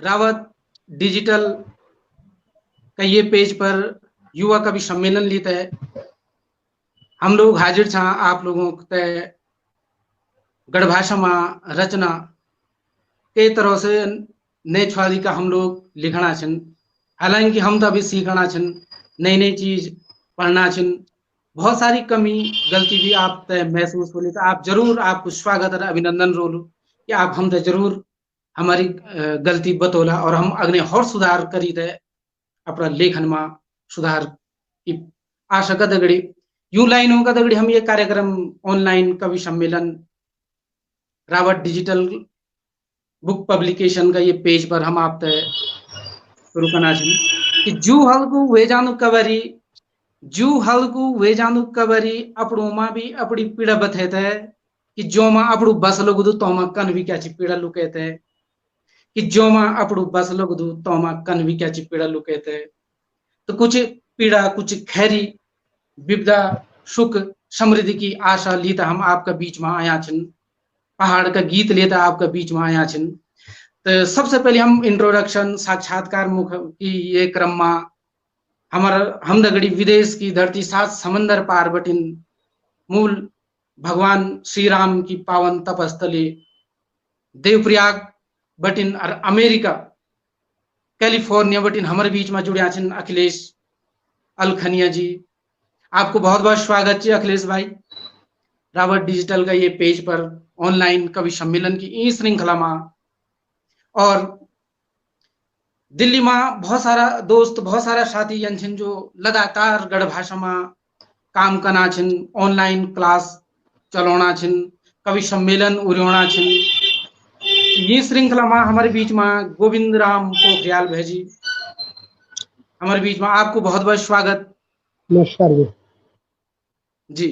Rawat digital का ये page पर युवा कवि सम्मेलन लेता है। हम लोग हाजिर छा आप लोगों ते गढ़ भाषा में रचना कई तरह से नए छुआली का हम लोग लिखना छन। हालांकि हम तो अभी सीखना छन, नई नई चीज पढ़ना छन। बहुत सारी कमी गलती भी आप ते महसूस होली तो आप जरूर आपको स्वागत और अभिनंदन रोलू कि आप हम ते जरूर हमारी गलती बतौला और हम अग्नि और सुधार करी थे अपना लेखन में सुधार की आशा का दगड़ी यूं लाइनों का दगड़ी हम ये कार्यक्रम ऑनलाइन कवि सम्मेलन रावत डिजिटल बुक पब्लिकेशन का ये पेज पर हम आप तय शुरू करना छन कि जू हल्कू वे जानू कवरी जू हल्कू वे जानू कवरी अपड़ू मा भी अपनी पीड़ा बथे थे कि जो मा अपड़ू बस लगुदू तो मा कन भी क्या ची पीड़ा लुके थे कि जो मा अपड़ू बस लगुदू तो मा कन भी क्या ची पीड़ा लुके थे। तो कुछ पीड़ा कुछ खैरी विपदा सुख समृद्धि की आशा लेता हम आपका बीच में आया छन। पहाड़ का गीत लेता आपका बीच में आया छन। तो सबसे पहले हम इंट्रोडक्शन साक्षात्कार मुख की ये क्रम में हमारा हम दगड़ी विदेश की धरती सात समंदर पार बटिन मूल भगवान श्री राम की पावन तपस्थली देवप्रयाग बटिन और अमेरिका कैलिफोर्निया बटिन हमारे बीच में जुड़े छन अखिलेश अलखनिया जी। आपको बहुत बहुत स्वागत है अखिलेश भाई रावत डिजिटल का ये पेज पर ऑनलाइन कवि सम्मेलन की इस श्रृंखला में। और दिल्ली में बहुत सारा दोस्त बहुत सारा साथी जन छन जो लगातार गढ़ भाषा में काम करना छन, ऑनलाइन क्लास चलाना छन, कवि सम्मेलन उड़ाना छन। ये श्रृंखला में हमारे बीच में गोविंद राम पोखरियाल भेजी हमारे बीच में आपको बहुत बहुत स्वागत। नमस्कार जी।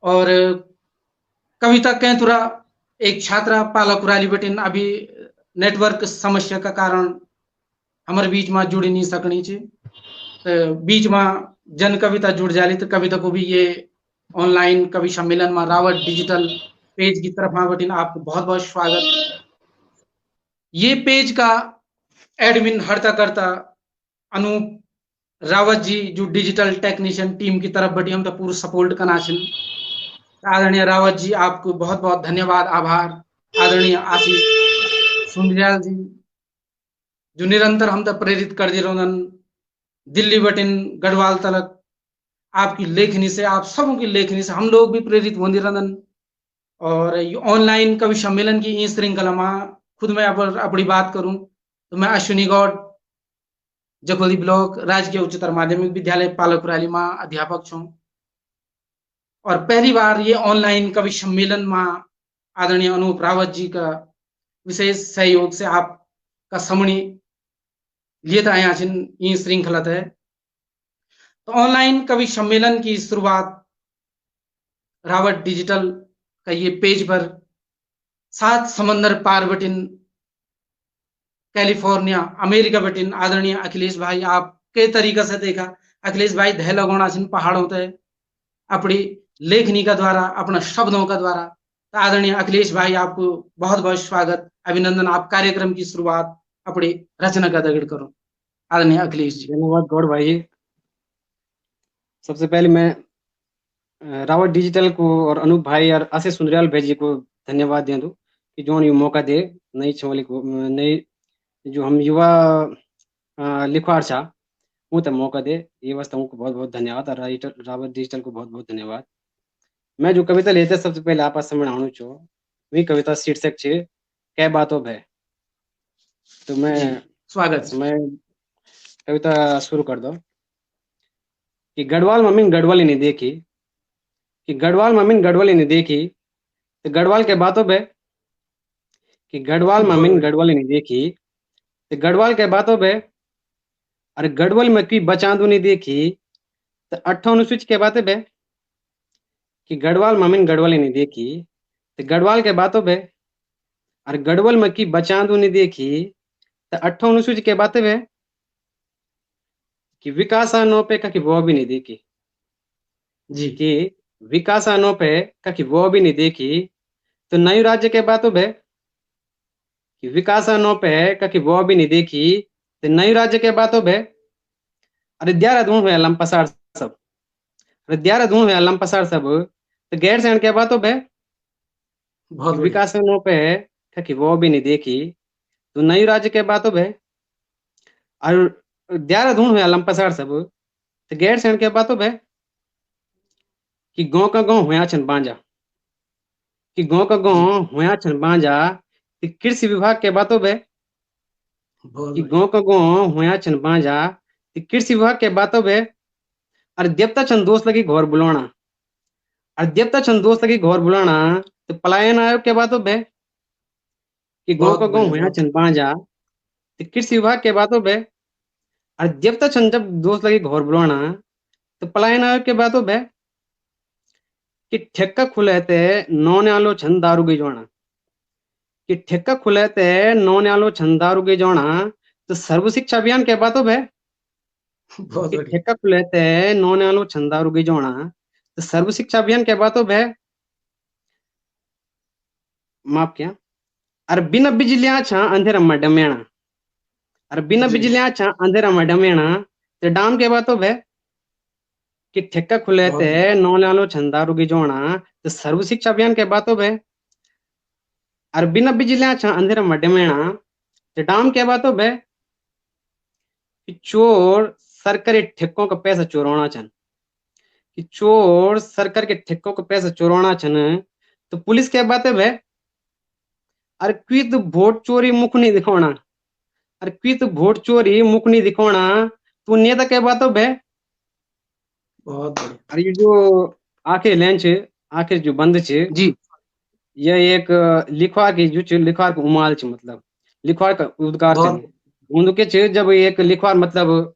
और कविता कैंथुरा एक छात्रा पालाकुराली बटिन अभी नेटवर्क समस्या का कारण हमारे बीच में जुड़ नहीं सकनी चाहिए। तो बीच में जन कविता जुड़ जाली तो कविता को भी ये ऑनलाइन कवि सम्मेलन में रावत डिजिटल पेज की तरफ बटिन आपको बहुत बहुत स्वागत। ये पेज का एडमिन हरता करता अनूप रावत जी जो डिजिटल टेक्नीशियन टीम की तरफ बटी हम तो पूरा सपोर्ट करना छन। आदरणीय रावत जी आपको बहुत बहुत धन्यवाद आभार। आदरणीय आशीष सुंदरियाल जी जो निरंतर हम तक प्रेरित कर दे रहे दिल्ली बटिन गढ़वाल तलक आपकी लेखनी से आप सबों की लेखनी से हम लोग भी प्रेरित होंगे रहन। और ये ऑनलाइन कवि सम्मेलन की इस श्रृंखला में खुद मैं अपनी बात करूं तो मैं अश्विनी गौड़ जखोली ब्लॉक राजकीय उच्चतर माध्यमिक विद्यालय पालकुराली में अध्यापक छूं। और पहली बार ये ऑनलाइन कवि सम्मेलन में आदरणीय अनूप रावत जी का विशेष सहयोग से आपका समणी लिए आया छिन ये श्रृंखला है। तो ऑनलाइन कवि सम्मेलन की शुरुआत रावत डिजिटल का ये पेज पर सात समंदर पार बटिन कैलिफोर्निया अमेरिका बटिन आदरणीय अखिलेश भाई आप कई तरीका से देखा अखिलेश भाई धै लगोना छिन पहाड़ों ते अपनी लेखनी का द्वारा अपना शब्दों का द्वारा। तो आदरणीय अखिलेश भाई आपको बहुत बहुत स्वागत अभिनंदन। आप कार्यक्रम की शुरुआत अपनी रचना का दगड़ करो आदरणीय अखिलेश जी। धन्यवाद गौड़ भाई। सबसे पहले मैं रावत डिजिटल को और अनूप भाई और आशीष सुंदरियाल भाई जी को धन्यवाद दे दूं कि जो ये मौका दे नई छवली को नई जो हम युवा लिखवार छा वो तो मौका दे ये वास्ते उनको बहुत बहुत धन्यवाद और रावत डिजिटल को बहुत बहुत धन्यवाद। मैं जो कविता लेते सबसे पहले आप समझाणु छो वही कविता शीर्षक छे कै बातों भय। तो मैं स्वागत मैं कविता शुरू कर दो कि गढ़वाल मम्मी गढ़वाली ने देखी कि गढ़वाल मम्मी गढ़वाली ने देखी तो गढ़वाल के बातों पे कि गढ़वाल मम्मी गढ़वाली ने देखी तो गढ़वाल के बातों पे अरे गढ़वाल में की बचांदू नहीं देखी तो 58 के बातें पे कि गढ़वाल मम्मी गढ़वाली ने देखी तो गढ़वाल के बातों पे अरे गढ़वाल में की बचांदू नहीं देखी तो 58 के बातें पे कि विकास आनो पे का कि वो भी नहीं देखी जी कि विकास आनो पे का कि वो भी नहीं देखी। तो नई राज्य के बातों पे कि विकास नो पे ककी वो भी नहीं देखी ते नई राज्य के बातों पे अरे द्यारा धूण हुए लम पसार सब अरे द्यारा धूण हुए लम पसार सब तो गैर सैन के बातों पे बहुत कि बढ़िया। विकास नो पे ककी वो भी नहीं देखी तो नई राज्य के बातों पे और द्यारा धूण हुए लम पसार सब तो गैर सैन के बातों पे कि गांव का गांव हुआ छन बांजा कि गांव का जी, गांव हुआ छन बांजा कि कृषि विभाग के बातों पे बहुत कि बढ़िया। गांव का गांव हुआ छन बांजा कि कृषि विभाग के बातों पे अरे देवता छन दोस्त लगी घोर बुलाना अरे देवता छन दोस्त लगी घोर बुलाना तो पलायन आयोग के बातों पे कि गांव बहुत का गांव बढ़िया, हुआ बहुत छन बांजा तो कृषि विभाग के बातों पे अरे देवता छन जब दोस्त लगी घोर बुलाना तो पलायन आयोग के बातों पे कि ठेका खुले थे नौने आलो छन दारू की जोना कि ठेका खुले थे नौने आलो छन दारू की जोना तो सर्व शिक्षा अभियान के बातों पे बहुत कि बढ़िया। ठेका खुले थे नौने आलो छन दारू की जोना तो सर्व शिक्षा अभियान के बातों पे माफ किया अरे बिना बिजलियां छा अंधेरा में डमेना अरे बिना जी, बिजलियां छा अंधेरा में डमेना तो डाम के बातों पे कि ठेका खुले बहुत थे बढ़िया। नौने आलो छन दारू की जोना तो सर्व शिक्षा अभियान के बातों पे अरे बिना बिजलियां छा अंधेरा में डमेना तो डाम के बातों पे कि चोर सरकारी ठेकों का पैसा चुराना छन कि चोर सरकार के ठेकों का पैसा चुराना छन तो पुलिस के बातें वे अरे क्वी तो वोट चोरी मुख नहीं दिखाना अरे क्वी तो वोट चोरी मुख नहीं दिखाना तू नेता के बातों वे बहुत बढ़िया। अरे ये जो आखिर लैंच आखिर जो बंद छे जी, ये एक लिखवार की जो छे लिखवार का उमाल छे मतलब लिखवार का उद्गार छे बहुत उन के छे जब एक लिखवार मतलब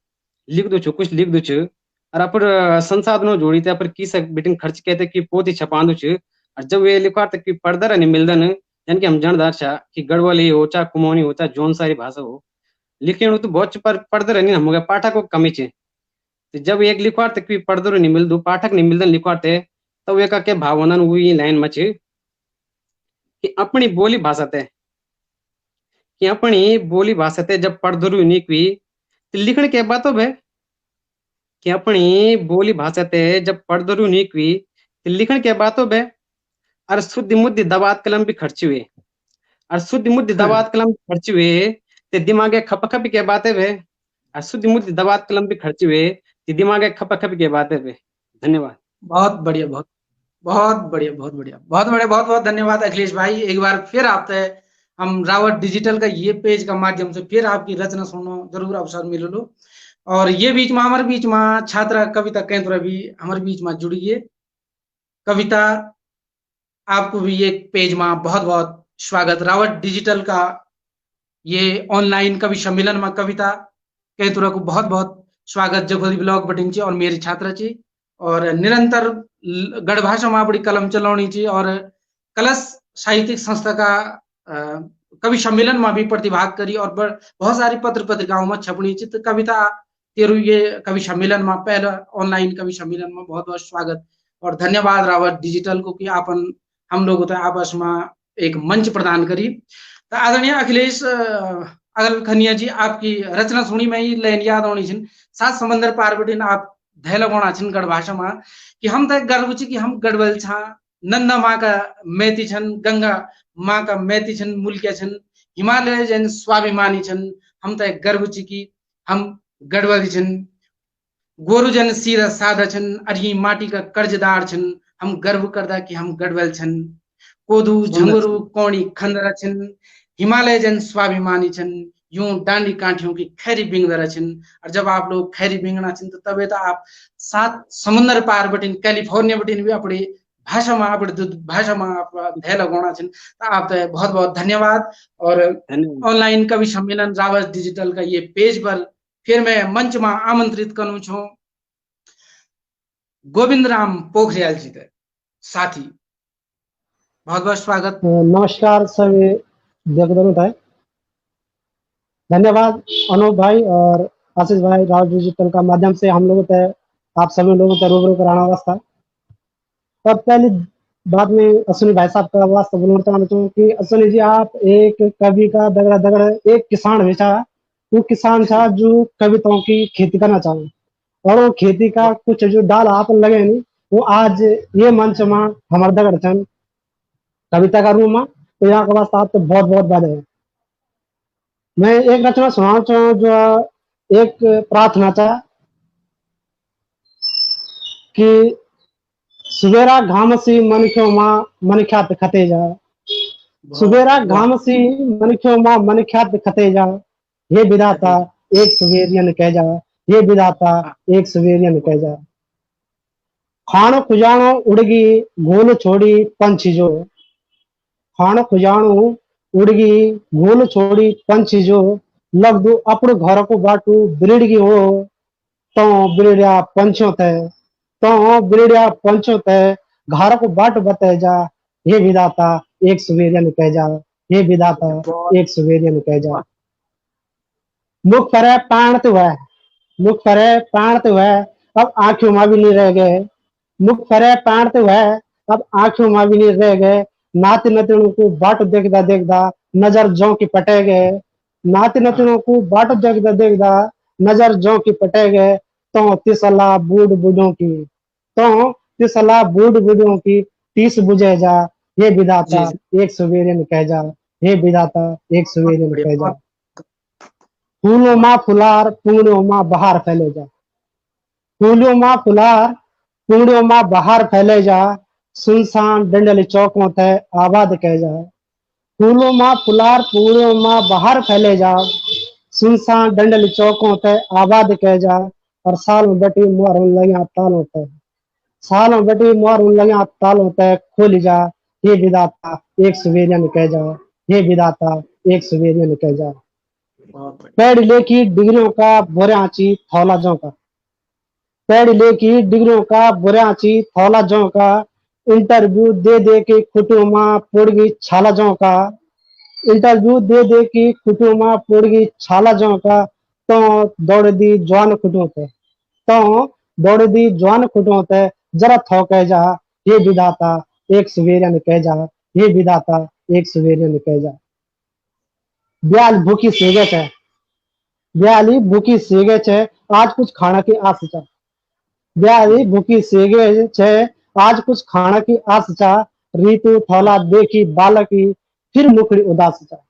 लिख दो छे कुछ लिख दो छे और अपर संसाधनों जोड़ी थे अपर किस बिटिन खर्च कहते कि पोती छपांदो छे और जब ये लिखवार तक की पढ़दर नहीं मिलदन यानी कि हम जानदार छा कि गढ़वाली हो चाहे कुमोनी हो चाहे जौन सारी भाषा हो लिखने तो बहुत पर पढ़दर नहीं हम पाठक को कमी छे तो जब एक लिखवार तक भी पढ़दर नहीं मिलदो पाठक नहीं मिलदन लिखवार ते तब एक के भावना हुई लाइन में छे कि अपनी बोली भाषा ते कि अपनी बोली भाषा ते जब पढ़दरू नहीं हुई तो लिखने के बातों पे कि अपनी बोली भाषा ते जब पढ़दरू नहीं हुई तो लिखने के बातों पे और शुद्ध मुद्दे दबात कलम भी खर्च हुए और शुद्ध मुद्दे बढ़िया। दबात कलम खर्च हुए ते दिमागे खपखपी के बातें वे और शुद्ध मुद्दे दबात कलम भी खर्च हुए ते दिमागे खपखपी के बातें वे धन्यवाद बहुत बढ़िया, बहुत बढ़िया, बहुत बढ़िया, बहुत बढ़िया, बहुत बहुत धन्यवाद अखिलेश भाई। एक बार फिर आपसे हम रावत डिजिटल का ये पेज का माध्यम से फिर आपकी रचना सुनो जरूर अवसर मिलो। और ये बीच में हमारे बीच में छात्रा कविता केंद्र भी हमारे बीच में जुड़ी है। कविता, आपको भी ये पेज में बहुत बहुत स्वागत। रावत डिजिटल का ये ऑनलाइन कवि सम्मेलन में कविता केतुरा को बहुत बहुत स्वागत जगोरी ब्लॉग बटिन और मेरी छात्रा ची और निरंतर गढ़ भाषा में बड़ी कलम चलानी ची और कलश साहित्यिक संस्था का कवि सम्मेलन में भी प्रतिभाग करी और बहुत सारी पत्र पत्रिकाओं में छपनी ची। तो कविता तेरू ये कवि सम्मेलन में पहला ऑनलाइन कवि सम्मेलन में बहुत बहुत स्वागत और धन्यवाद रावत डिजिटल को कि आपन हम लोग आपस में एक मंच प्रदान करी। तो आदरणीय अखिलेश अगल खनिया जी, आपकी रचना सुनी में ही लाइन याद आनी छिन। सात समंदर पार बटिन आप धै लगाउना छिन गढ़ भाषा में कि हम त गर्व छी कि हम गढ़वल छा। नंदा माँ का मैती छन, गंगा माँ का मैती छन, मुल्किया छन, हिमालय जन स्वाभिमानी छन। हम त गर्व छी कि हम गढ़वल छन। गोरुजन सीधा साधा छन, अरी माटी का कर्जदार छन। हम गर्व करदा कि हम गढ़वल छन। कोदू सुंदर झंगरू सुंदर कौड़ी खंदरा छन, हिमालय जन स्वाभिमानी छन। यूं डांडी कांठियों की खैरी बिंगदरा छन। और जब आप लोग खैरी बिंगना छन तो तबे तो आप सात समुद्र पार बटिन कैलिफोर्निया बटिन भी अपने भाषा में अपने भाषा में आप धै लगाउना छन। तो आप तो बहुत बहुत धन्यवाद। और धन्यवाद ऑनलाइन कवि सम्मेलन रावत डिजिटल का ये पेज पर फिर मैं मंच में आमंत्रित करूं छूं गोविंद राम पोखरियाल जी थे साथी। बहुत बहुत स्वागत। नमस्कार सभी देवदनों भाई, धन्यवाद अनूप भाई और आशीष भाई। राव डिजिटल का माध्यम से हम लोगों तक आप सभी लोगों तक रूबरू कराना वास्ता। पर पहले बाद में अश्विनी भाई साहब का वास्ता बोलना चाहता हूँ कि अश्विनी जी आप एक कवि का दगड़ा दगड़ एक किसान भी था, वो किसान था जो कविताओं की खेती करना चाहे और वो खेती का कुछ जो डाल आप लगे नहीं वो आज ये मंच में हमारे दगड़ छन कविता का रूम में, तो यहाँ के वास्ते आपको बहुत बहुत बधाई है। मैं एक रचना सुनाना चाहूँ जो एक प्रार्थना था कि सुबेरा घामसी मनख्यो माँ मन ख्यात खते जा, सुबेरा घामसी मनख्यो माँ मन ख्यात खते जा, ये विधाता एक सुबेरियन कह जा, ये विधाता एक सुबेरियन कह जा। खानो खुजानो उड़गी गोल छोड़ी पंछी जो, खानो खुजानो उड़गी गोल छोड़ी पंछी जो, लग दू अपने घर को बाटू बिरड़गी हो, तो बिरड़िया पंचों ते, तो बिरड़िया पंचों ते घर को बाट बते जा, ये विधाता एक सुबेरियन कह जा, ये विधाता एक सुबेरियन कह जा। मुख करे पाणत वह, मुख करे पाणत वह, अब आंखों में भी नहीं रह गए, मुख करे पाणत वह, अब आंखों में भी नहीं रह गए, नाती नतनों को बाट देखदा देखदा नजर जो की पटे गए, नाती नतनों को बाट देखदा देखदा नजर जो की पटे गए, तो तिसला बूढ़ बूढ़ों की, तो तिसला बूढ़ बूढ़ों की तीस बुझे जा, ये विधाता एक सुबेरियन कह जा, ये विधाता एक सुबेरियन कह जा। फूलों माँ फुलार पुंगड़ियों माँ बहार फैले जा, फूलों माँ फुलार पुंगड़ियों माँ बहार फैले जा, सुनसान डंडल चौकों ते आबाद कह जा, फूलों माँ फुलार पुंगड़ियों माँ बहार फैले जा, सुनसान डंडल चौकों ते आबाद कह जा, और साल में बटी मोर लगिया तालों ते, साल में बटी मोर लगिया तालों ते खोल जा, ये विधाता एक सुबेरियन कह जा, ये विधाता एक सुबेरियन कह जा। पेड़ लेकी डिग्रियों का बोराची थौला जो का, पेड़ लेकी डिग्रियों का बोराची थौला जो का, इंटरव्यू दे दे के खुटू माँ पुड़गी छाला जो का, इंटरव्यू दे दे की खुटू माँ पुड़गी छाला जो का, तो दौड़ दी जवान खुटू ते, तो दौड़ दी जवान खुटू ते जरा थो कह जा, ये विधाता एक सुबेरियन कह जा, ये विधाता एक सुबेरियन कह जा। ब्याल भूखी सेगे है, ब्याली भूखी सेगे छे आज कुछ खाना की आस चा, ब्याली भूखी सेगे छे आज कुछ खाना की आस चा, ऋतु थौला देखी बालकी फिर मुखड़ी उदास चा,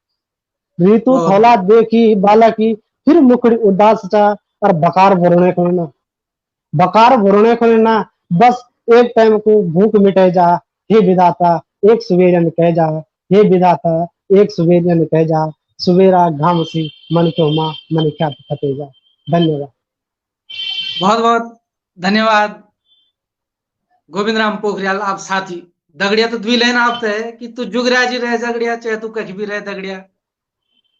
ऋतु थौला देखी बालकी फिर मुखड़ी उदास चा, और बकार भरने को ना, बकार भरने को ना, बस एक टाइम को भूख मिटे जा, हे विधाता एक सुबेरियन कह जा, हे विधाता एक सुबेरियन कह जा, सुबेरा घामसी मन को माँ मन ख्यात खते जा। धन्यवाद। बहुत बहुत धन्यवाद गोविंद राम पोखरियाल आप साथी। दगड़िया तो द्वी लेन आप है कि तू जुगराजी रह दगड़िया चाहे तू कहीं भी रह दगड़िया,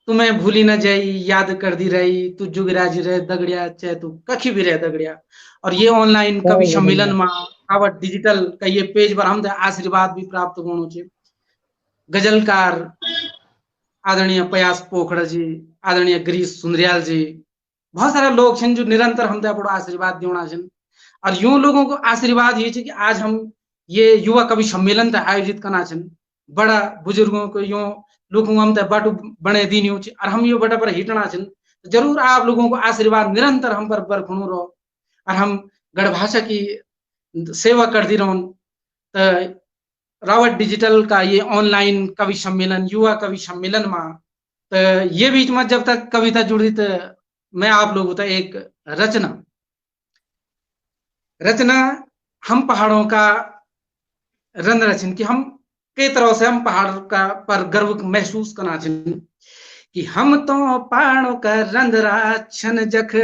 तुम्हें भूली न जाई याद कर दी रही, तू जुगराजी रह दगड़िया चाहे तू कहीं भी रह दगड़िया। और ये ऑनलाइन कवि सम्मेलन में आवत डिजिटल का ये पेज पर हम आशीर्वाद भी प्राप्त होनो चाहिए। गजलकार आदरणीय प्रयास पोखड़ा जी, आदरणीय गिरीश सुंदरियाल जी, बहुत सारे लोग छन जो निरंतर हम अपनो आशीर्वाद देना छन। और यूं लोगों को आशीर्वाद ये कि आज हम ये युवा कवि सम्मेलन आयोजित करना छन, बड़ा बुजुर्गों को यूं लोगों हम बाटू बने दीनी और हम यो बटा पर हिटना छन, जरूर आप लोगों को आशीर्वाद निरंतर हम पर बरखणु रहो और हम गढ़ भाषा की सेवा कर दी रहो। तो रावत डिजिटल का ये ऑनलाइन कवि सम्मेलन, युवा कवि सम्मेलन में तो ये बीच में जब तक कविता जुड़ी तो मैं आप लोगों तक एक रचना हम पहाड़ों का रंग रचन कि हम कई तरह से हम पहाड़ का पर गर्व महसूस करना चाहिए कि हम तो पहाड़ों का रंधरा छन जख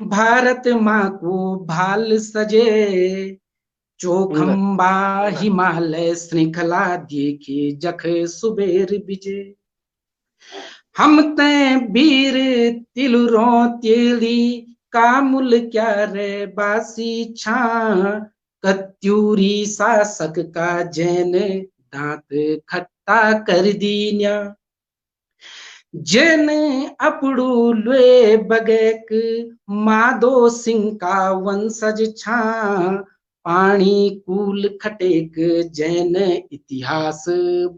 भारत माँ को भाल सजे, चोखंबा हिमालय श्रृंखला देखे जख सुबेर बिजे, हम ते वीर तिलुरो तेली कामुल क्या रे बासी छा, कत्यूरी शासक का जैन दांत खट्टा कर दीन्या, जैन अपड़ू लुए बगैक माधो सिंह का वंशज छा, पाणी कूल खटेक जैन इतिहास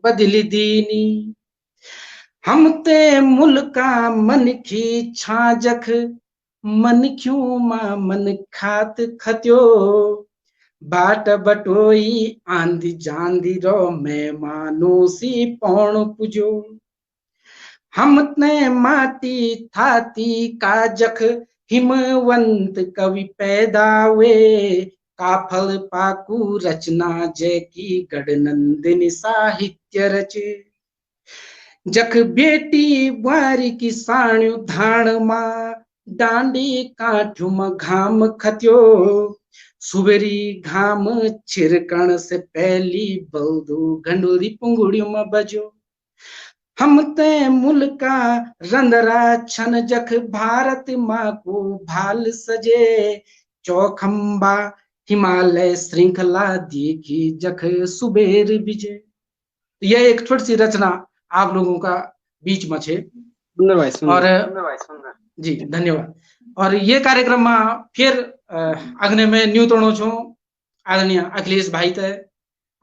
बदली दीनी। हम ते मुल्का मनखी छाजख मनख्यूं मां मन खात खत्यो। बाट बटोई आंधी जांदी रो मेहमानों सी पौण पुजो। हम ते माटी थाती काजख हिमवंत कवि पैदा हुए। काफल पाकू रचना जैकी गढ़नंदिनी साहित्य रचे। जख बेटी बुआरी की साण्यू धाण मां डांडी काठ्यू में घाम खत्यो। सुबेरी घाम छिरकण से पहली बल्दू घंडूरी पुंगुड़ियों में बजो। हम ते मुल्का रंदरा छन जख भारत माँ को भाल सजे। चौखंबा हिमालय श्रृंखला देखी जख सुबेर विजय। यह एक छोटी सी रचना आप लोगों का बीच में छे। सुंदर भाई और सुंदर जी धन्यवाद। और ये कार्यक्रम में फिर अगने में न्यू तोड़ो छो आदरणीय अखिलेश भाई ते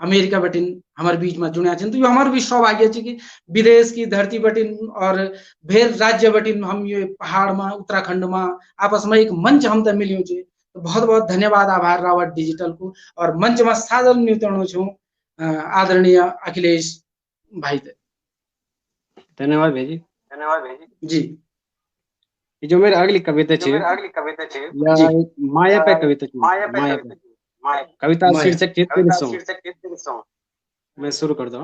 अमेरिका बटिन हमारे बीच में जुड़ा छे। तो ये हमारे भी सौभाग्य है कि विदेश की धरती बटिन और भेर राज्य बटिन हम ये पहाड़ में उत्तराखंड में आपस में एक मंच हम तक मिलियो छे। तो बहुत बहुत धन्यवाद आभार रावत डिजिटल को। और मंच में सादर न्यू तोड़ो छो आदरणीय अखिलेश भाई ते। धन्यवाद भाई जी। ये जो मेरी अगली कविता छे या माया पे कविता छे। माया पे कविता शीर्षक छे तेरे सॉन्ग। मैं शुरू कर दो।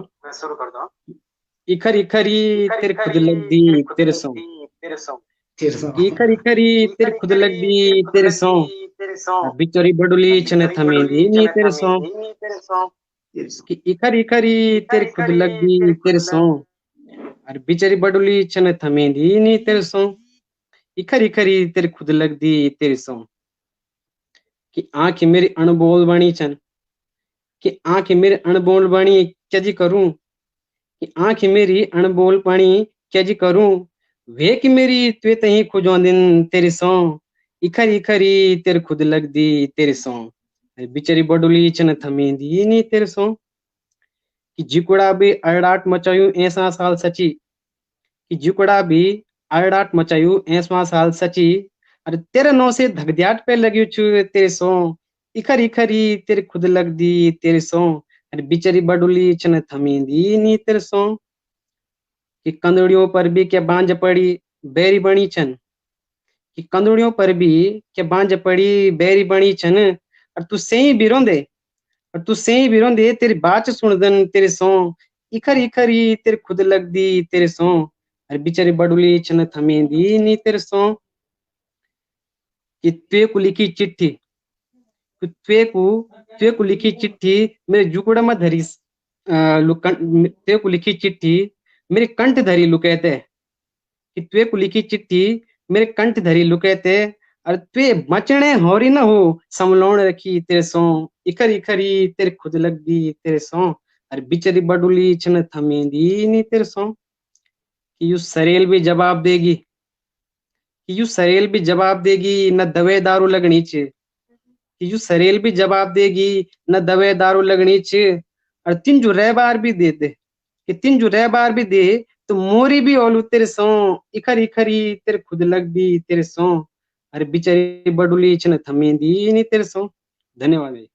इखर इखरी तेरे खुद लग दी तेरे सॉन्ग। इखर इखरी तेरे खुद लग दी तेरे सॉन्ग। बिचोरी बडुली छने थमेंदी नी तेरे सॉन्ग। इखर इखरी तेरे खुद लग दी तेरे सॉन्ग। और बिचरी बडुली छने थमेंदी नी तेरे सॉन्ग। इखर इखरी तेरे खुद लग दी तेरे सॉन्ग। कि आंख मेरी अनबोल बनी छन। कि आंख मेरी अनबोल बनी क्या जी करूं। कि आंख मेरी अनबोल पानी क्या जी करूं। वे कि मेरी त्वे तही खुजोंदिन तेरे सॉन्ग। इखर इखरी तेरे खुद लग दी तेरे सॉन्ग। बिचरी बडुली छन थमेंदी नी तेरे सॉन्ग। कि जिकुड़ा भी अड़ाट मचायूं ऐसा साल सची। कि जिकुड़ा भी अड़ाट मचायूं ऐसा साल सची। अरे तेरे नौ से धगद्याट पे लगी छु तेरे सॉन्ग। इखर इखरी तेरे खुद लग दी तेरे सॉन्ग। अरे बिचरी बडुली छन थमेंदी नी तेरे सॉन्ग। कि कंदड़ियों पर भी क्या बांझ पड़ी बेरी बनी छन। कि कंदड़ियों पर भी क्या बांझ पड़ी बेरी बनी छन। और तू सही भी रोंदे और तू सही भी रोंदे तेरी बात सुनदन तेरे सॉन्ग। इखर इखरी तेरे खुद लग दी तेरे सॉन्ग। अरे बिचारी बडुली छन थमेंदी नी तेरे सॉन्ग। कि त्वे को लिखी चिट्ठी। त्वे को लिखी चिट्ठी मेरे जुकुड़ा में धरी त्वे को लिखी चिट्ठी मेरे कंठ धरी लुकेते। कि त्वे को लिखी चिट्ठी मेरे कंठ धरी लुकेते। और त्वे मचने होरी न हो समलोण रखी तेरे सॉन्ग। इखर इखरी तेरे खुद लग दी तेरे सॉन्ग। और बिचरी बडुली छन थमेंदी नी तेरे सॉन्ग। कि यू सरेल भी जवाब देगी। कि यू सरेल भी जवाब देगी न दवे दारू लगनी च। कि यू सरेल भी जवाब देगी न दवे दारू लगनी च। और तीन जो रह बार भी दे दे। कि तीन जो रह बार भी दे तो मोरी भी ओलू तेरे सॉन्ग। इखर इखरी तेरे खुद लग दी तेरे सॉन्ग। अरे बिचारी बडुली छन थमेंदी नी तेरे सॉन्ग। धन्यवाद भाई।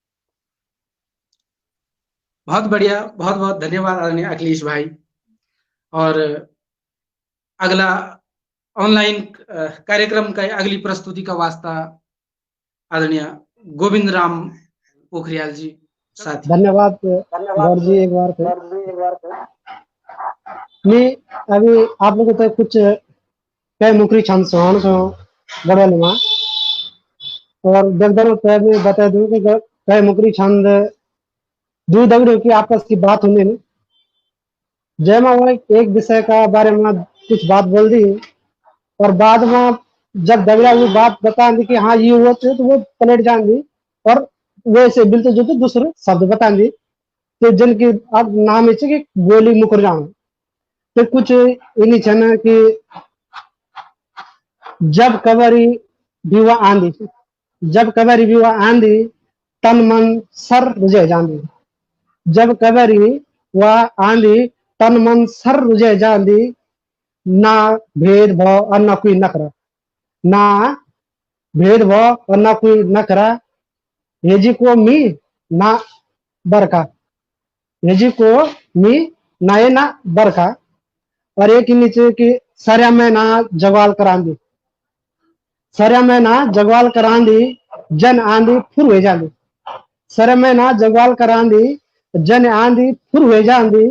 बहुत बढ़िया। बहुत बहुत धन्यवाद आदरणीय अखिलेश भाई। और अगला ऑनलाइन कार्यक्रम का अगली प्रस्तुति का वास्ता आदरणीय गोविंद राम पोखरियाल जी साथी। धन्यवाद गौर जी एक बार फिर। मैं अभी आप लोगों तक कुछ कई मुकरी छंद सुनाना छो गढ़वाल में। और दगदर तय में बता दूं कि कई मुकरी छंद दो दगड़ों की आपस की बात होने में जयमा वो एक विषय का बारे में कुछ बात बोल दी। और बाद में जब दगड़ा वो बात बता दी कि हाँ ये हुआ तो वो पलट जान दी और वैसे मिलते जुलते दूसरे शब्द बता दी। तो जिनकी अब नाम है कि गोली मुकर जाना। तो कुछ इन्हीं छन कि जब कबरी विवाह आंधी। जब कबरी विवाह आंधी तन मन सर रुझे जांदी। जब कबरी वह आंधी तन मन सर रुझे जांदी, ना भेदभाव और ना कोई नखरा, ना भेदभाव और ना कोई नखरा, हेजी को मी ना बरका, हेजी को मी ना ये ना बरका। और एक ही नीचे की सरया में ना जगवाल करांदी, सरया में ना जगवाल करांदी, जन आंधी फुर हो जांदी। सरया में ना जगवाल करांदी, जन आंधी फुर हो जांदी,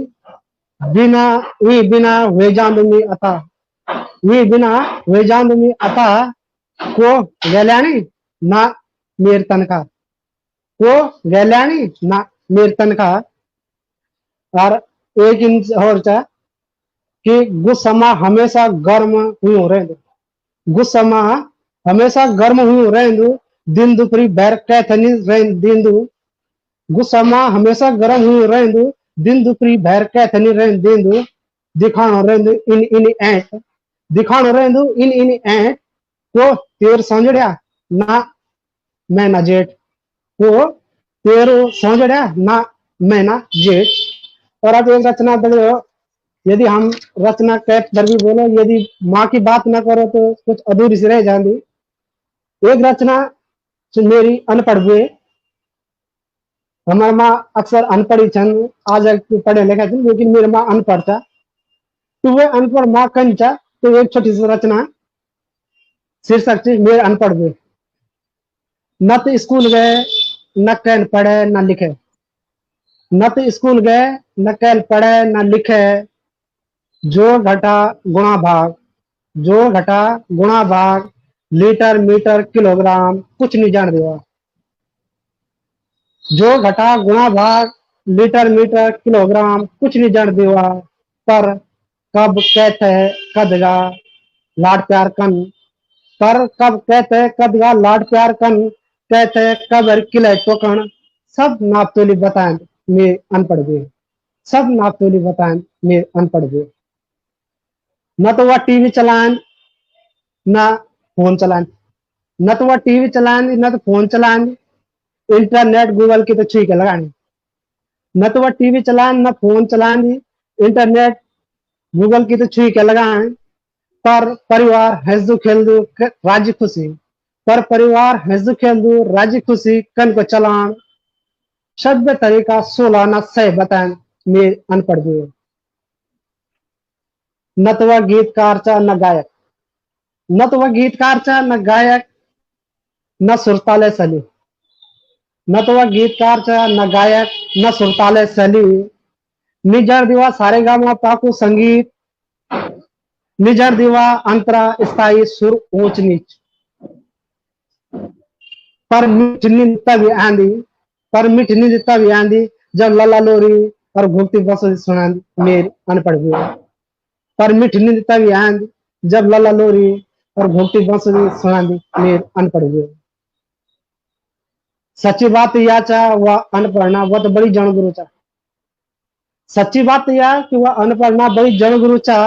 बिना वी बिना वे जांदमी अता, वी बिना वे जांदमी अता, को गल्याणी ना मेर तनका, को गल्याणी ना मेर तनका। और एक इंच और चा कि गुस्समा हमेशा गर्म हुई हो रहे, गुस्समा हमेशा गर्म हुई रहेंदु, दिन दुपहरी बैर कैथनी रहेंदु, गुस्समा हमेशा गर्म हुई रहेंदु, दिन दुपहरी बैर कैथनी रहेंदु, दिखानो रहेंदु इन इन ऐट, दिखानो रहेंदु इन इन ऐट, को तेर समझड़िया ना मैं ना जेठ, को तेरो समझड़िया ना मैं ना जेठ। और अब एक रचना देखो, यदि हम रचना कैट पर भी बोलो, यदि माँ की बात ना करो तो कुछ अधूरी सी रह जाती। एक रचना मेरी अनपढ़ हुए, हमारी माँ अक्सर अनपढ़ी छन, आज पढ़े लिखे थे, लेकिन मेरी माँ अनपढ़ था, तो वह अनपढ़ माँ कंचा, तो एक छोटी सी रचना शीर्षक थी मेरे अनपढ़ हुए। न तो स्कूल गए न कैन पढ़े न लिखे, न तो स्कूल गए न कैन पढ़े न लिखे, जो घटा गुणा भाग, जो घटा गुणा भाग, लीटर मीटर किलोग्राम कुछ नहीं जान देवा, जो घटा गुणा भाग, लीटर मीटर किलोग्राम कुछ नहीं जान देवा, पर कब कहते कदगा लाड प्यार कन, पर कब कहते कदगा लाड प्यार कन, कहते कबर किले टोकन, सब नापतोली बताएं मैं अनपढ़ हुए, सब नापतोली बताएं मैं अनपढ़ हुए। न तो वह टीवी चलाएं न फोन चलाएं, न तो वह टीवी चलाएं न तो फोन चलाएं, इंटरनेट गूगल की तो छुई के लगानी, न तो वह टीवी चलाएं न फोन चलाएं, इंटरनेट गूगल की तो छुई के लगाएं, पर परिवार हंसदू खेलदू राजी खुशी, पर परिवार हंसदू खेलदू राजी खुशी कन को चलान, सभ्य तरीका 16 न सही बताएं मैं अनपढ़ हुए। न तो वह गीतकार चा न गायक, न तो वह गीतकार चा न गायक, न सुरताले सली, न तो वह गीतकार चा न गायक न सुरताले सली, निजर दिवा सारे गामा पाकू संगीत, निजर दिवा अंतरा स्थायी सुर ऊंच नीच, पर मिठ नींद तभी आंधी, पर मिठ नींद तभी आंधी जब लला लोरी और घुमती बसों सुना मेरे अनपढ़ हुए, पर मिठ नींद तभी आंधी जब लला लोरी और घुमती बसों सुना मेरे अनपढ़ हुए। सच्ची बात या चा वह अनपढ़ना वह तो बड़ी जनगुरु चा, सच्ची बात यह कि वह अनपढ़ना बड़ी जनगुरु चा,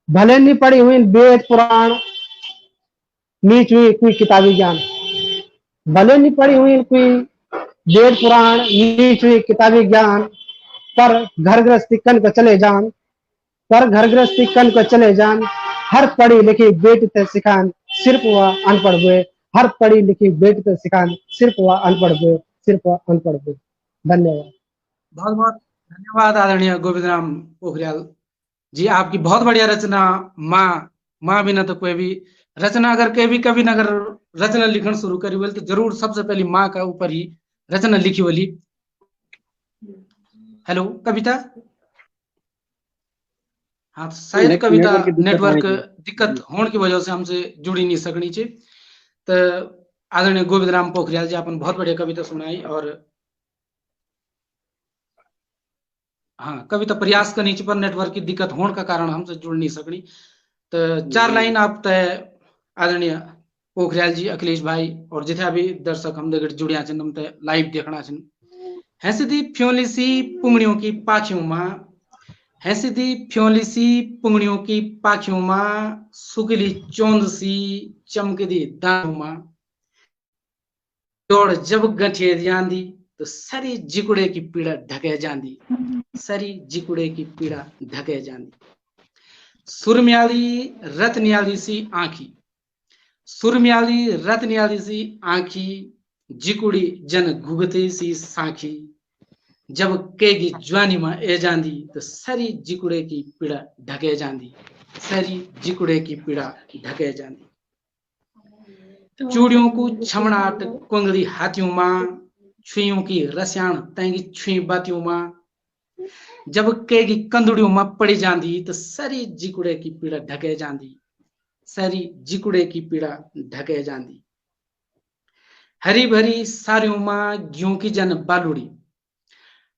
भले नहीं पढ़ी हुई वेद पुराण नीच हुई कोई किताबी ज्ञान, भले नहीं पढ़ी हुई कोई वेद पुराण नीच हुई किताबी ज्ञान, पर घर गृहस्थी कन को चले जान, पर घर गृहस्थी कन को चले जान, हर पढ़ी लिखी बेटी ते सिखान सिर्फ वह अनपढ़ हुए, हर पढ़ी लिखी बेटी ते सिखान सिर्फ वह अनपढ़ हुए, सिर्फ वह अनपढ़ हुए। धन्यवाद। बहुत बहुत धन्यवाद आदरणीय गोविंद राम पोखरियाल जी, आपकी बहुत बढ़िया रचना माँ, माँ बिना तो कोई भी रचना अगर कभी न अगर रचना लिखना शुरू करी बोले तो जरूर सबसे पहले माँ का ऊपर ही रचना लिखी बोली। हेलो कविता, हाँ शायद कविता नेटवर्क दिक्कत होने की वजह से हमसे जुड़ी नहीं सकनी चाहिए, तो आदरणीय गोविंद राम पोखरियाल जी आपने बहुत बढ़िया कविता सुनाई, और हाँ कविता प्रयास करनी चाहिए पर नेटवर्क की दिक्कत होने का कारण हमसे जुड़ नहीं सकनी, तो 4 लाइन आप तय आदरणीय पोखरियाल जी, अखिलेश भाई और जितना भी दर्शक हम जुड़िया छन हम तय लाइव देखना छन। हैसिदी फ्योली सी पुंगड़ियों की पाखियों माँ, हैसिदी फ्योली सी पुंगड़ियों की पाखियों माँ, सुगली चौंद सी चमकदी दानों माँ, और जब गठिए जांदी तो सारी जिकुड़े की पीड़ा ढके जांदी, सारी जिकुड़े की पीड़ा ढके जांदी। सुरम्याली रत्न्याली सी आंखी, सुरम्याली रत्न्याली सी आंखी, जिकुड़ी जन घुगते सी साखी, जब केगी ज्वानी में ए जांदी तो सारी जिकुड़े की पीड़ा ढके जांदी, सारी जिकुड़े की पीड़ा ढके जांदी। चूड़ियों को छमड़ाट कुंगली हाथियों मां, छुइयों की रस्याण तैंगी छुई बातियों मां, जब केगी कंदुड़ियों मां पड़ी जांदी तो सारी जिकुड़े की पीड़ा ढके जांदी, सारी जिकुड़े की पीड़ा ढके जांदी। हरी भरी सारियों मां ग्यों की जन बालुड़ी,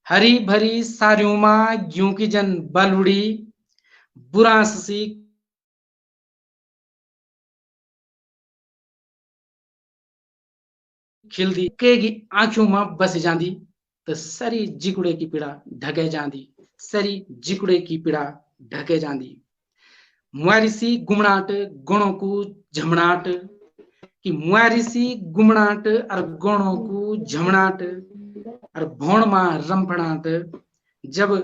हरी भरी सारियों मां ग्यों की जन बालुड़ी, बुरांस सी खिलदी केगी आंखों में बस जांदी तो सारी जिकुड़े की पीड़ा ढके जांदी, सारी जिकुड़े की पीड़ा ढके जांदी। मुआरिसी गुमनाट गुणों को झमनाट, कि मुआरिसी गुमनाट और गुणों को झमनाट और भौण मा रंपणाट, जब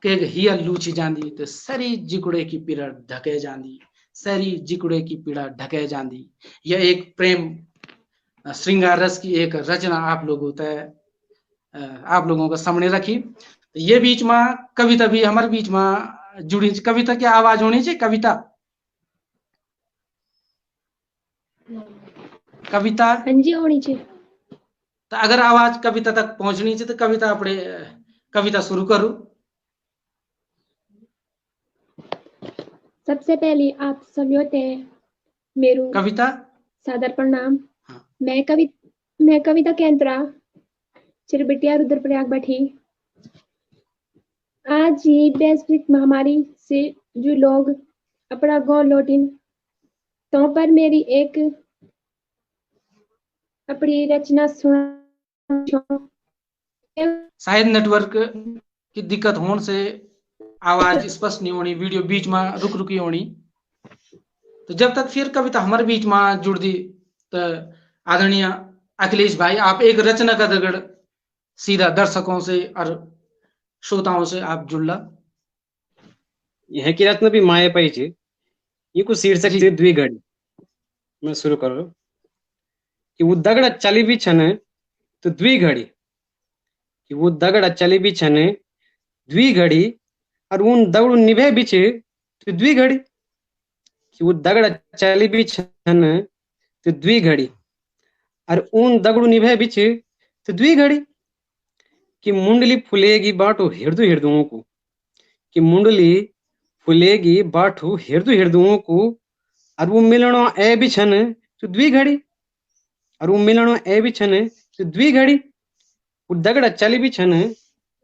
केग हिया लूची जांदी तो सारी जिकुड़े की पीड़ा ढके जांदी, सारी जिकुड़े की पीड़ा ढके जांदी। यह एक प्रेम श्रृंगार रस की एक रचना आप लोगों का सामने रखी। तो ये बीच में कविता भी हमारे बीच में जुड़ी, कविता की आवाज होनी चाहिए, कविता कविता हाँ जी होनी चाहिए। तो अगर आवाज कविता तक पहुंचनी चाहिए तो कविता अपने कविता शुरू करूं। सबसे पहले आप सभी ते मेरू कविता सादर प्रणाम। हाँ। मैं कविता केंद्रा चिरबिटिया रुद्रप्रयाग बैठी। आज ये वैश्विक महामारी से जो लोग अपना गांव लौटिन, तो पर मेरी एक अपनी रचना सुना। शायद नेटवर्क की दिक्कत होने से आवाज स्पष्ट नहीं होनी, वीडियो बीच में रुक रुकी होनी। तो जब तक फिर कविता हमारे बीच में जुड़ दी तो आदरणीय अखिलेश भाई आप एक रचना का दगड़ सीधा दर्शकों से और श्रोताओं से आप जुड़ला। यह की रचना भी माया पाई छे, ये को शीर्षक जी। छे द्विघड़ी। मैं शुरू करो कि वो दगड़ चली भी छने तो द्विघड़ी, कि वो दगड़ चली भी छने द्विघड़ी और उन दगड़ निभे भी छे तो द्विघड़ी, कि वो दगड़ चली भी छने तो द्विघड़ी और उन दगड़ निभे भी छे तो द्विघड़ी, कि मुंडली फुलेगी बाटो हिरदू हिरदुओं को, कि मुंडली फुलेगी बाटू हिरदू हिरदुओं को, और वो मिलनो ए भी छन तो द्विघड़ी, और वो मिलनो ए भी छन तो द्विघड़ी, वो दगड़ चली भी छन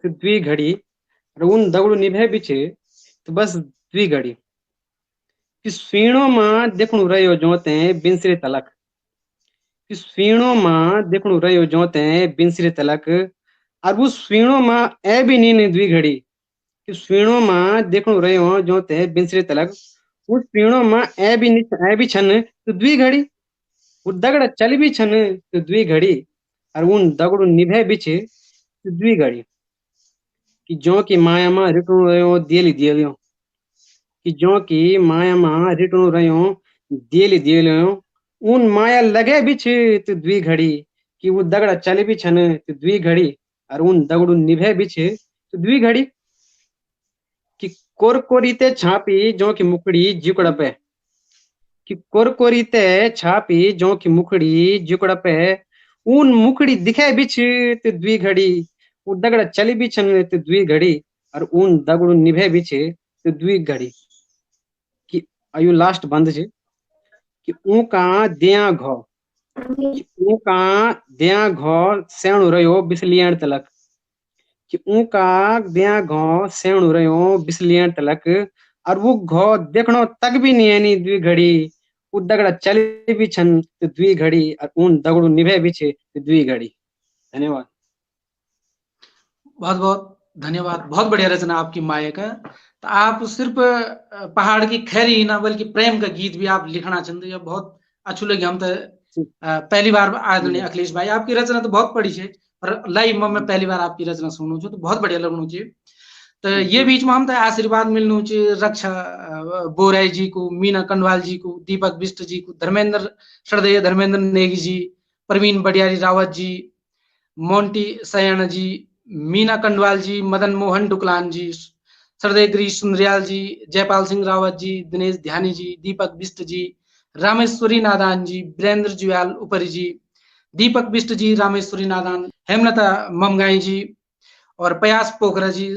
तो द्विघड़ी और उन दगड़ निभे भी छे तो बस द्विघड़ी, कि स्वीणो मां देखणु रह्यो जोते बिनसरे तलक, कि स्वीणो मां देखणु रह्यो जोते बिनसरे तलक, और वो स्वीणो मां ए भी नीने द्विघड़ी, कि स्वीणो मां देखणु रह्यो जोते बिनसरे तलक, उस स्वीणो मां ए भी छन तो द्विघड़ी, वो दगड़ चली भी छन तो द्विघड़ी और उन दगड़ निभे भी छे तो द्विघड़ी, कि जो की माया मां रिटणु रह्यो देली देलियो, कि जो की माया मां रिटणु रह्यो देली देलियो, उन माया लगे भी छे तो द्विघड़ी, कि वो दगड़ चली भी छन तो द्विघड़ी और उन दगड़ निभे भी छे तो द्विघड़ी, कि कोरकोरीते छापी जो की मुकड़ी जिकड़ पे, कि कोरकोरीते छापी जो की मुकड़ी जिकड़ पे, उन मुकड़ी दिखे भी छे तो द्विघड़ी, वो दगड़ चली भी छन तो द्विघड़ी और उन दगड़ निभे भी छे तो द्विघड़ी, कि आयु लास्ट बंद छे, कि ऊका दिया घो, कि ऊका दिया घो सेणु रह्यो बिसलियण तलक, कि ऊका दिया घो सेणु रह्यो बिसलियण तलक, और वो घो देखणो तक भी नहीं है द्विघड़ी, वो दगड़ चली भी छन तो द्विघड़ी और उन दगड़ निभे भी छे तो द्विघड़ी। धन्यवाद। बहुत बहुत धन्यवाद, बहुत बढ़िया रचना आपकी माया का। तो आप सिर्फ पहाड़ की खैरी ही ना बल्कि प्रेम का गीत भी आप लिखना चाहते हैं, बहुत अच्छू लगे हम तो पहली बार आदरणीय अखिलेश भाई आपकी रचना तो बहुत पढ़ी है पर लाइव में पहली बार आपकी रचना सुनू छो तो बहुत बढ़िया लगनु चाहिए। तो ये बीच में हम तो आशीर्वाद मिलनु चाहिए रक्षा बोराई जी को, मीना कंडवाल जी को, दीपक बिष्ट जी को, धर्मेंद्र श्रद्धेय धर्मेंद्र नेगी जी, प्रवीण बडियारी रावत जी, मोंटी सयाना जी, मीना कंडवाल जी, मदन मोहन डुकलान जी, श्रद्धेय गिरीश सुंदरियाल जी, जयपाल सिंह रावत जी, दिनेश ध्यानी जी, दीपक बिष्ट जी, रामेश्वरी नादान जी, वीरेंद्र जुयाल उपरी जी, दीपक बिष्ट जी, रामेश्वरी नादान, हेमलता ममगाई जी और प्रयास पोखरा जी,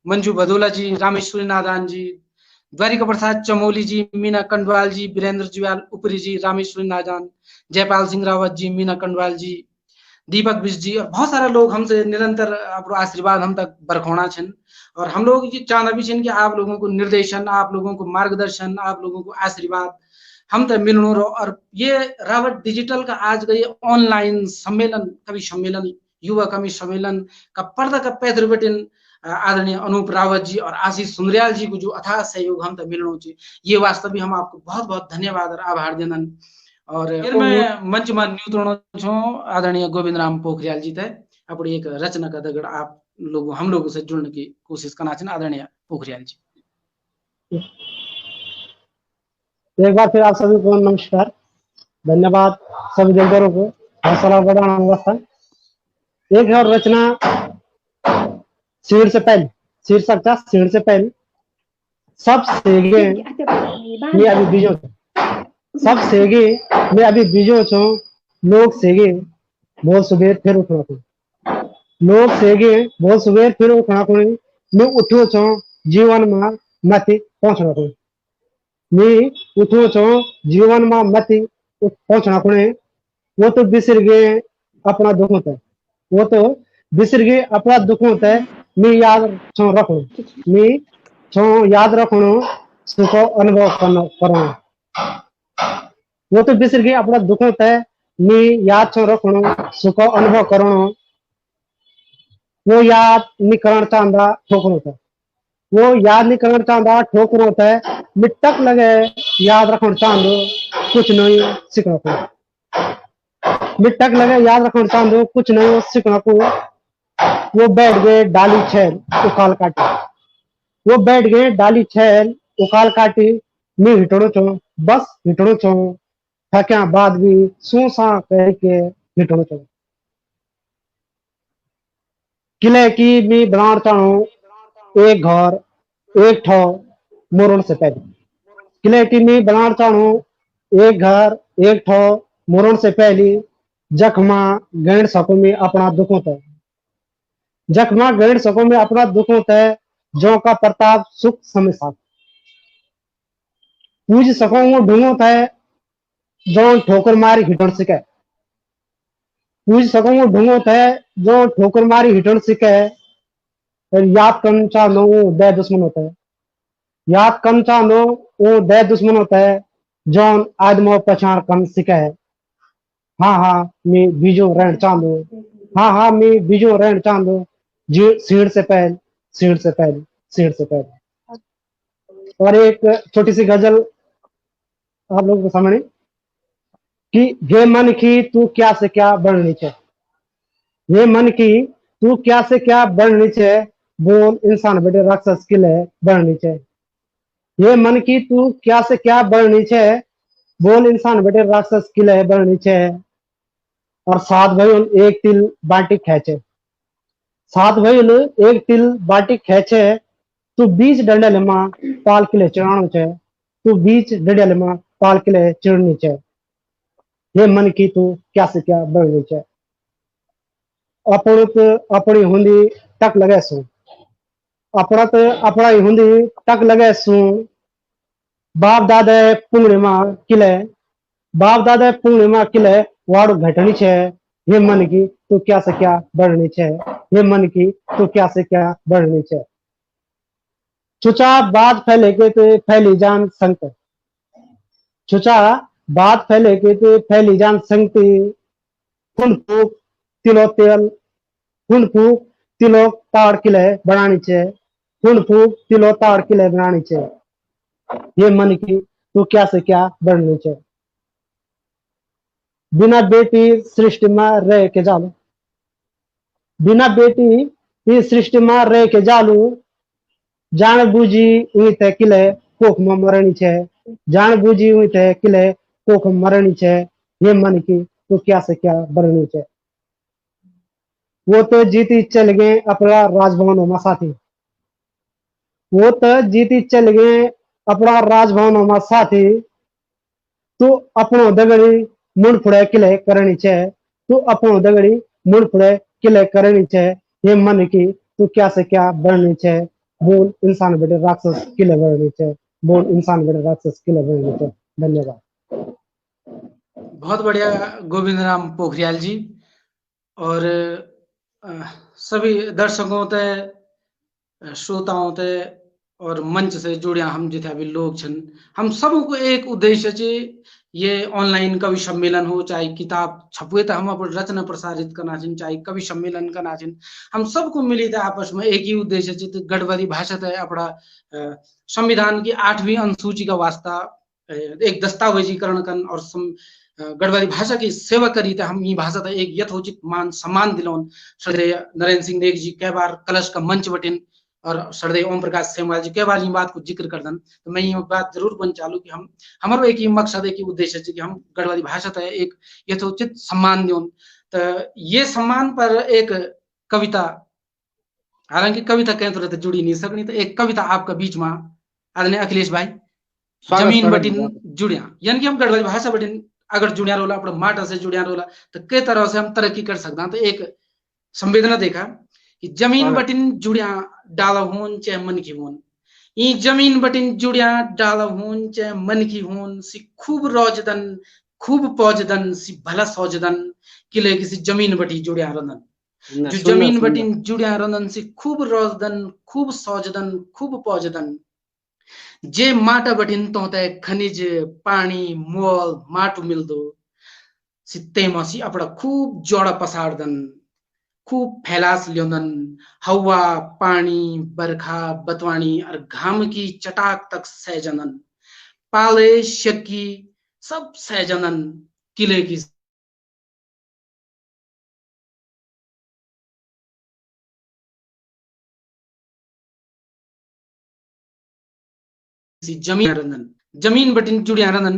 मंजू भदोला जी, रामेश्वरी नादान जी, द्वारिका प्रसाद चमोली जी, मीना कंडवाल जी, वीरेंद्र जुयाल उपरी जी, रामेश्वरी नादान, जयपाल सिंह रावत जी, मीना कंडवाल जी, दीपक बिष्ट जी और बहुत सारा लोग हमसे निरंतर अपनो आशीर्वाद हम तक बरखोना छन और हम लोग ये चाहना भी छन कि आप लोगों को निर्देशन, आप लोगों को मार्गदर्शन, आप लोगों को आशीर्वाद हम तक मिलनो रहो। और ये रावत डिजिटल का आज का ये ऑनलाइन सम्मेलन, कवि सम्मेलन, युवा कवि सम्मेलन का पर्दा का पैदर बटन आदरणीय अनूप रावत जी और आशीष सुंदरियाल जी को जो अथाह सहयोग हम तक मिलनो चाहिए, ये वास्तव में हम आपको बहुत बहुत धन्यवाद और आभार देनन। और फिर मैं मंच में न्यूत्रणो छो आदरणीय गोविंद राम पोखरियाल जी तय अपनी एक रचना का दगड़ आप लोग हम लोगों से जुड़ने की कोशिश करना चाहिए। आदरणीय पोखरियाल जी, एक बार फिर आप सभी को नमस्कार, धन्यवाद सभी जलदारों को हौसला बढ़ाना अवस्था। एक और रचना शिविर से पहले, शीर्षक था शिविर से पहले। सब सेगे मैं अभी बीजो सब सेगे मैं अभी बीजो छो, लोग सेगे बहुत सुबह फिर उठना को, लोग सेगे बहुत सुबह फिर उठना को, मैं उठो छो जीवन में मत पहुंचना को, मैं उठो छो जीवन में मत पहुंचना को। वो तो बिसर गए अपना दुख होता है, वो तो बिसर गए अपना दुख होता है, मैं याद छो रखो, मैं छो याद रखो सुख अनुभव करो। वो तो बिसर गए अपना दुख होता है, मैं याद छो रखो सुख अनुभव करो। वो याद नहीं करना चाहता ठोकर होता है, वो याद नहीं करना चाहता ठोकर होता है, मिटक लगे याद रखना चाहते कुछ नहीं सीखना को, मिटक लगे याद रखना चाहते कुछ नहीं सीखना को। वो बैठ गए डाली छैल उकाल काटी, वो बैठ गए डाली छैल उकाल काटी, मैं हिटड़ो छो बस हिटड़ो छो, थक्या बाद भी सू सा कह के हिटड़ो छो। किले की मैं बनाना चाहूं एक घर एक ठो मोरण से पहले, किले की मैं बनाना चाहूं एक घर एक ठो मोरण से पहले, जखमा गण सको में अपना दुख होता है, जखमा गण सको में अपना दुख होता है, जो का प्रताप सुख समय साथ पूज सको वो ढूंढ होता है, जो ठोकर मारी हिटण सिके, पूज सको वो ढूंढ होता है, जो ठोकर मारी हिटण सिके। याद करना चाहो वो दे दुश्मन होता है, याद करना चाहो वो दे दुश्मन होता है, जौन आदमो पहचान कम सिके है। हाँ हाँ मैं बीजो रहना चाहूँ, हाँ हाँ मैं बीजो रहना चाहूँ, सीढ़ से पहल सीढ़ से पहल सीढ़ से पहल। और एक छोटी सी गजल आप लोगों के सामने कि हे मन की तू क्या से क्या बढ़नी चाहिए, हे मन की तू क्या से क्या बढ़नी चाहिए, बोल इंसान बेटे राक्षस किले बढ़नी चाहिए। ये मन की तू क्या से क्या बढ़नी चाहिए, बोल इंसान बेटे राक्षस किले बढ़नी चाहिए। और सात भाई एक तिल बाटी खेचे, सात भाई एक तिल बाटी खेचे, तू बीच डंडल मां पाल किले चढ़ानो चाहिए, तू बीच डंडल मां पाल किले चढ़नी चाहिए। ये मन की तू क्या से क्या बढ़नी चाहिए। अपनत अपनी हुंदी टक लगे सू, अपनत अपना हुंदी टक लगे सू, बाप दादा पूर्णिमा किले, बाप दादा पूर्णिमा किले वाड़ो घटनी छे। ये मन की तू क्या से क्या बढ़नी छे, ये मन की तू क्या से क्या बढ़नी छे। चुचा बात फैले के तो फैली जान संगत, चुचा बात फैले के तो फैली जान संगति, फून फूक तिलो तेल, फून फूक तिलो ताड़ किले बनानी छे, फून फूक तिलो ताड़ किले बनानी छे। ये मन की तू क्या से क्या बढ़नी छे। बिना बेटी सृष्टि में रह के जालू, बिना बेटी इस सृष्टि में रह के जालू, जान बूझी हुई थे किले कोख में मरनी छे, जान बूझी हुई थे किले कोख में मरनी छे, ये मन की तो क्या से क्या बरनी छे। वो तो जीती चल गए अपना राजभवनों में साथी, वो तो जीती चल गए अपना राजभवनों में साथी, तू अपनो दगड़ी मुंड फुड़े किले करनी छे, तू अपनो दगड़ी मुंड फुड़े किले करनी छे, ये मन की तू क्या से क्या बननी छे, बोल इंसान बेटे राक्षस किले बननी छे, बोल इंसान बेटे राक्षस किले बननी छे। धन्यवाद। बहुत बढ़िया गोविंद राम पोखरियाल जी। और सभी दर्शकों ते, श्रोताओं ते और मंच से जुड़े हम जिथे भी लोग छन, हम सबको एक उद्देश्य चे, ये ऑनलाइन कवि सम्मेलन हो चाहे किताब छपुए तो हम अपन रचना प्रसारित करना चाहिए, चाहे कवि सम्मेलन करना चाहिए, हम सबको मिली थे आपस में एक ही उद्देश्य चे। तो गढ़वाली भाषा है अपना संविधान की 8वीं अनुसूची का वास्ता एक दस्तावेजीकरण कर और गढ़वाली भाषा की सेवा करी थे। हम ये भाषा था एक यथोचित मान सम्मान दिलौन श्रद्धेय नरेंद्र सिंह नेगी जी कई बार कलश का मंच बटिन और श्रद्धेय ओम प्रकाश सेमवाल जी कई बार ये बात को जिक्र कर दन। तो मैं ये बात जरूर बन चालू कि हम हमारो एक ही मकसद है कि उद्देश्य है कि हम गढ़वाली भाषा था एक यथोचित सम्मान दियोन। तो ये सम्मान पर एक कविता, हालांकि कविता कहीं तो जुड़ी नहीं सकनी, तो एक कविता आपका बीच में आदरणीय अखिलेश भाई, जमीन बटिन जुड़िया, यानी कि हम गढ़वाली भाषा बटिन अगर जुड़िया रोला अपने माटा से जुड़िया रोला तो कई तरह से हम तरक्की कर सकते हैं। तो एक संवेदना देखा कि जमीन बटिन जुड़िया डाला होन चाहे मन की होन, ये जमीन बटिन जुड़िया डाला होन चाहे मन की होन, सी खूब रोजदन खूब पौजदन सी भला सौजदन किले किसी जमीन बटी जुड़िया रंदन, जो जमीन बटिन जुड़िया रंदन सी खूब रोजदन खूब सौजदन खूब पौजदन, जे माटा बटिन तो खनिज पानी मोल माटू मिलदो सित्ते मसी अपना खूब जोड़ा पसारदन, खूब फैलास ल्योंदन, हवा पानी बरखा बतवानी और घाम की चटाक तक सहजनन, पाले शक्की सब सहजनन किले की जमीन रंदन, जमीन बटिन जुड़िया रंदन।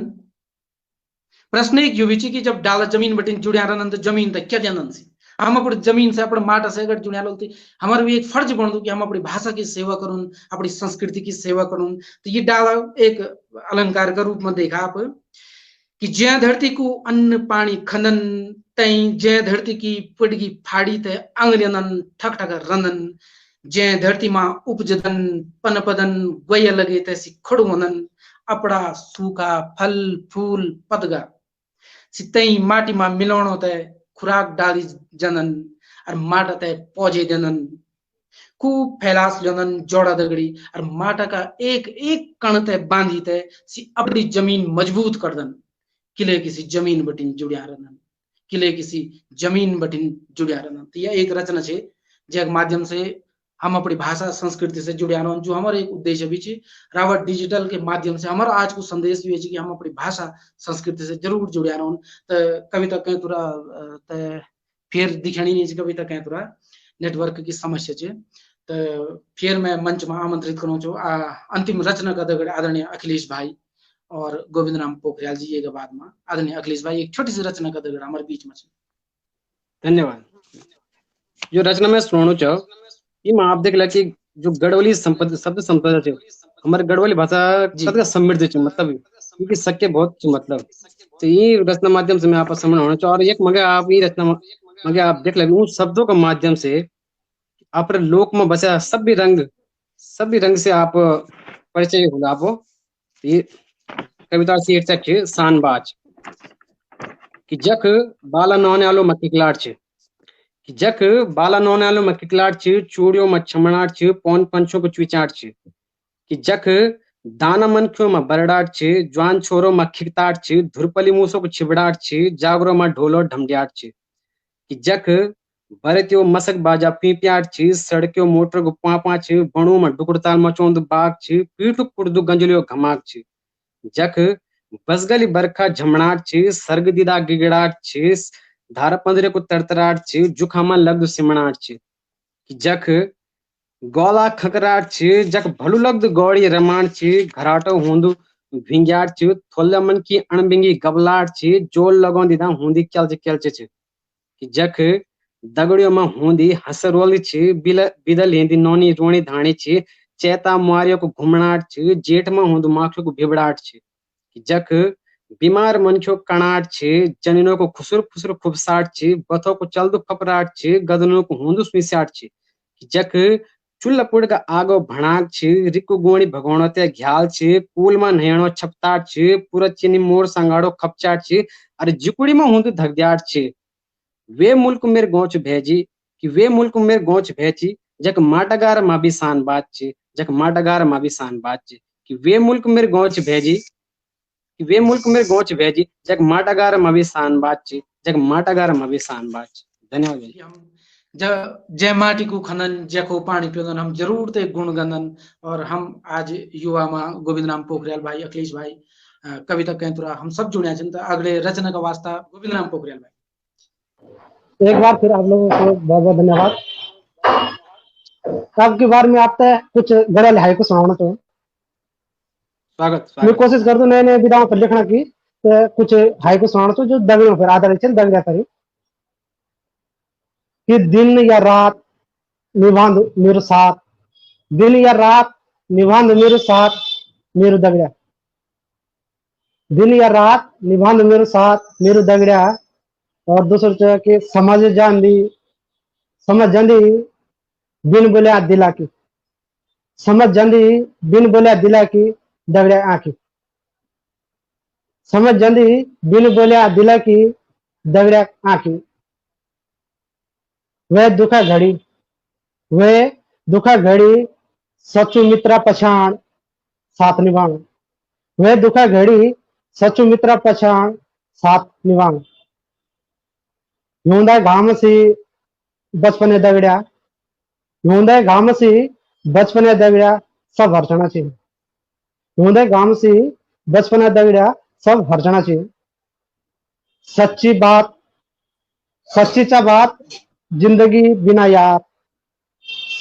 प्रश्न एक यो भी कि जब डाला जमीन बटिन जुड़िया रंदन तो जमीन तक क्या जानन सी, हम अपनी जमीन से अपने माटा से अगर जुड़िया लोग हमारा भी एक फर्ज बन दो कि हम अपनी भाषा की सेवा करूं, अपनी संस्कृति की सेवा करूं। तो ये डाला एक अलंकार का रूप में देखा आप कि जय धरती को अन्न पानी खनन तई, जय धरती की पिड़गी फाड़ी ते आंगलियन ठक ठक रंदन, जय धरती मां उपजदन पनपदन गोय लगे तैसी खड़ुमनन, अपड़ा सूखा फल फूल पदगा सितई माटी मां मिलाणो ते खुराक डाली जनन और माटा ते पौजे देनन, खूब फैलास ल्योनन जोड़ा दगड़ी और माटा का एक एक कण ते बांधी ते सी अपनी जमीन मजबूत कर दन, किले किसी जमीन बटिन जुड़िया रहन, किले किसी जमीन बटिन जुड़िया रहन। तो यह एक रचना है जग माध्यम से हम अपनी भाषा संस्कृति से जुड़िया रहन, जो हमारा एक उद्देश्य भी है। रावत डिजिटल के माध्यम से हमारा आज को संदेश भी है कि हम अपनी भाषा संस्कृति से जरूर जुड़िया रहन। तो कविता कहीं थोड़ा फिर दिखनी नहीं, कविता कहीं थोड़ा नेटवर्क की समस्या है। तो फिर मैं मंच में आमंत्रित करूँ जो अंतिम रचना का दगड़ आदरणीय अखिलेश भाई और गोविंद राम पोखरियाल जी ये के बाद में आदरणीय अखिलेश भाई एक छोटी सी रचना का दगड़ हमारे बीच में। धन्यवाद। जो रचना में सुनानो चाहो ये आप देख ला कि जो गढ़वाली संपदा शब्द संपदा है हमारे गढ़वाली भाषा सबका समृद्ध है, मतलब क्योंकि सके बहुत मतलब। तो ये रचना माध्यम से मैं आप समझ होना चाहिए। और एक मगर आप ये रचना मगर आप देख लगे उन शब्दों के माध्यम से आप लोक में बसा सभी रंग से आप परिचय हो आप। ये कविता शीर्षक है शानबाज कि जख बाला नौने आलो मक्किकलाट छ, कि जख बाला नौने आलो मक्किकलाट छ, चूड़ियों में छमणाट छ, पौन पंचों को चुचाट छ, कि जख दाना मनखियों में बरडाट छ, ज्वान छोरो में खिकताट छ, धुरपली मूसों को छिबड़ाट छ, जागरो में ढोलो ढमडियाट छ, कि जख भरत्यो मसक बाजा पीपियाट छ, सड़क्यो मोटर को पापा छ, बणु में डुकुड़ताल मचोंद बाग छ, पीटुक पुड़दु गंजलियो घमाक छ, जख बसगली बरखा झमणाट छ, सर्ग दीदा गिगड़ाट छ, धारा पंदरे को तरतराट छ, जुखामा लगदु सिमणाट छ। कि जख गौला खकराट छ, जख भलु लगदु गौड़ी रमाण छ, घराटो हुंदु भिंग्याट छ, थोल्ला मन की अणबिंगी गबलाट छ, जोल लगों दीदा हुंदी क्यल्च क्यल्च छ। कि जख दगड़ियों में हुंदी हसरोली छ, बिदल हिंदी नौनी रोणी धाणी छ, चैता मुआरियों को घुमणाट छ, जेठ में हुंदु माखियों को भिबड़ाट छ। कि जख बीमार मनख्यो कणाट छ, जनिनों को खुसुर फुसुर खुबसाट छ, बथों को चलदु फपराट छ, गदनों को हुंदु सुइसाट छ। कि जख चुल्ला पुड़ का आगो भणाक छ, रिक्कु गोणी भगोणो ते घ्याल छ, पूल में नहणो छपताट छ, पूरा चिनी मोर संगाड़ो खपचाट छ, अरे जुकुड़ी में हुंदु धगद्याट छ। वे मुल्क मेरे गोच भेजी कि वे मुल्क मेरे गोच भेजी, जक माटागार मा भी सान बात छ, जक माटागार मा भी सान बात छ। कि वे मुल्क मेरे गोच भेजी कि वे मुल्क मेरे गोच भेजी, जक माटागार मा भी सान बात छ, जक माटागार मा भी सान बात छ। धन्यवाद भाई। हम जय माटी को खनन जखो पानी पियोदन हम जरूर ते गुण गंदन। और हम आज युवा में गोविंद राम पोखरियाल भाई, अखिलेश भाई, कविता कैंतुरा हम सब जुड़े हैं। अगले रचना का वास्ता गोविंद राम पोखरियाल भाई। एक बार फिर आप लोगों को बहुत बहुत धन्यवाद। अब की बार में आपसे कुछ गड़ा लिहाई को सुनाना तो स्वागत मैं कोशिश कर दूं नए नए विधाओं पर लिखना की, तो कुछ हाई को सुनाना तो जो दगड़ियों पर आधारित है, दगड़िया करी कि दिन या रात निभांद मेरे साथ, दिन या रात निभांद मेरे साथ मेरे दगड़िया, दिन या रात निभांद मेरे साथ मेरे दगड़िया। और दूसरा कि समझ जांदी बिन बोलिया दिला की, समझ जांदी बिन बोलिया दिला की दगड़िया आंखी, समझ जांदी बिन बोलिया दिला की दगड़िया आंखी। वह दुखा घड़ी सच्चू मित्रा पछाण साथ निभाण, वह दुखा घड़ी सच्चू मित्रा पछाण साथ निभाण। यूंदा घाम सी बचपने दगड़िया, यूंदा घाम सी बचपने दगड़िया सब हरचना छी, यूंदा घाम सी बचपने दगड़िया सब हरचना छी। सच्ची बात सच्ची चा बात जिंदगी बिना यार,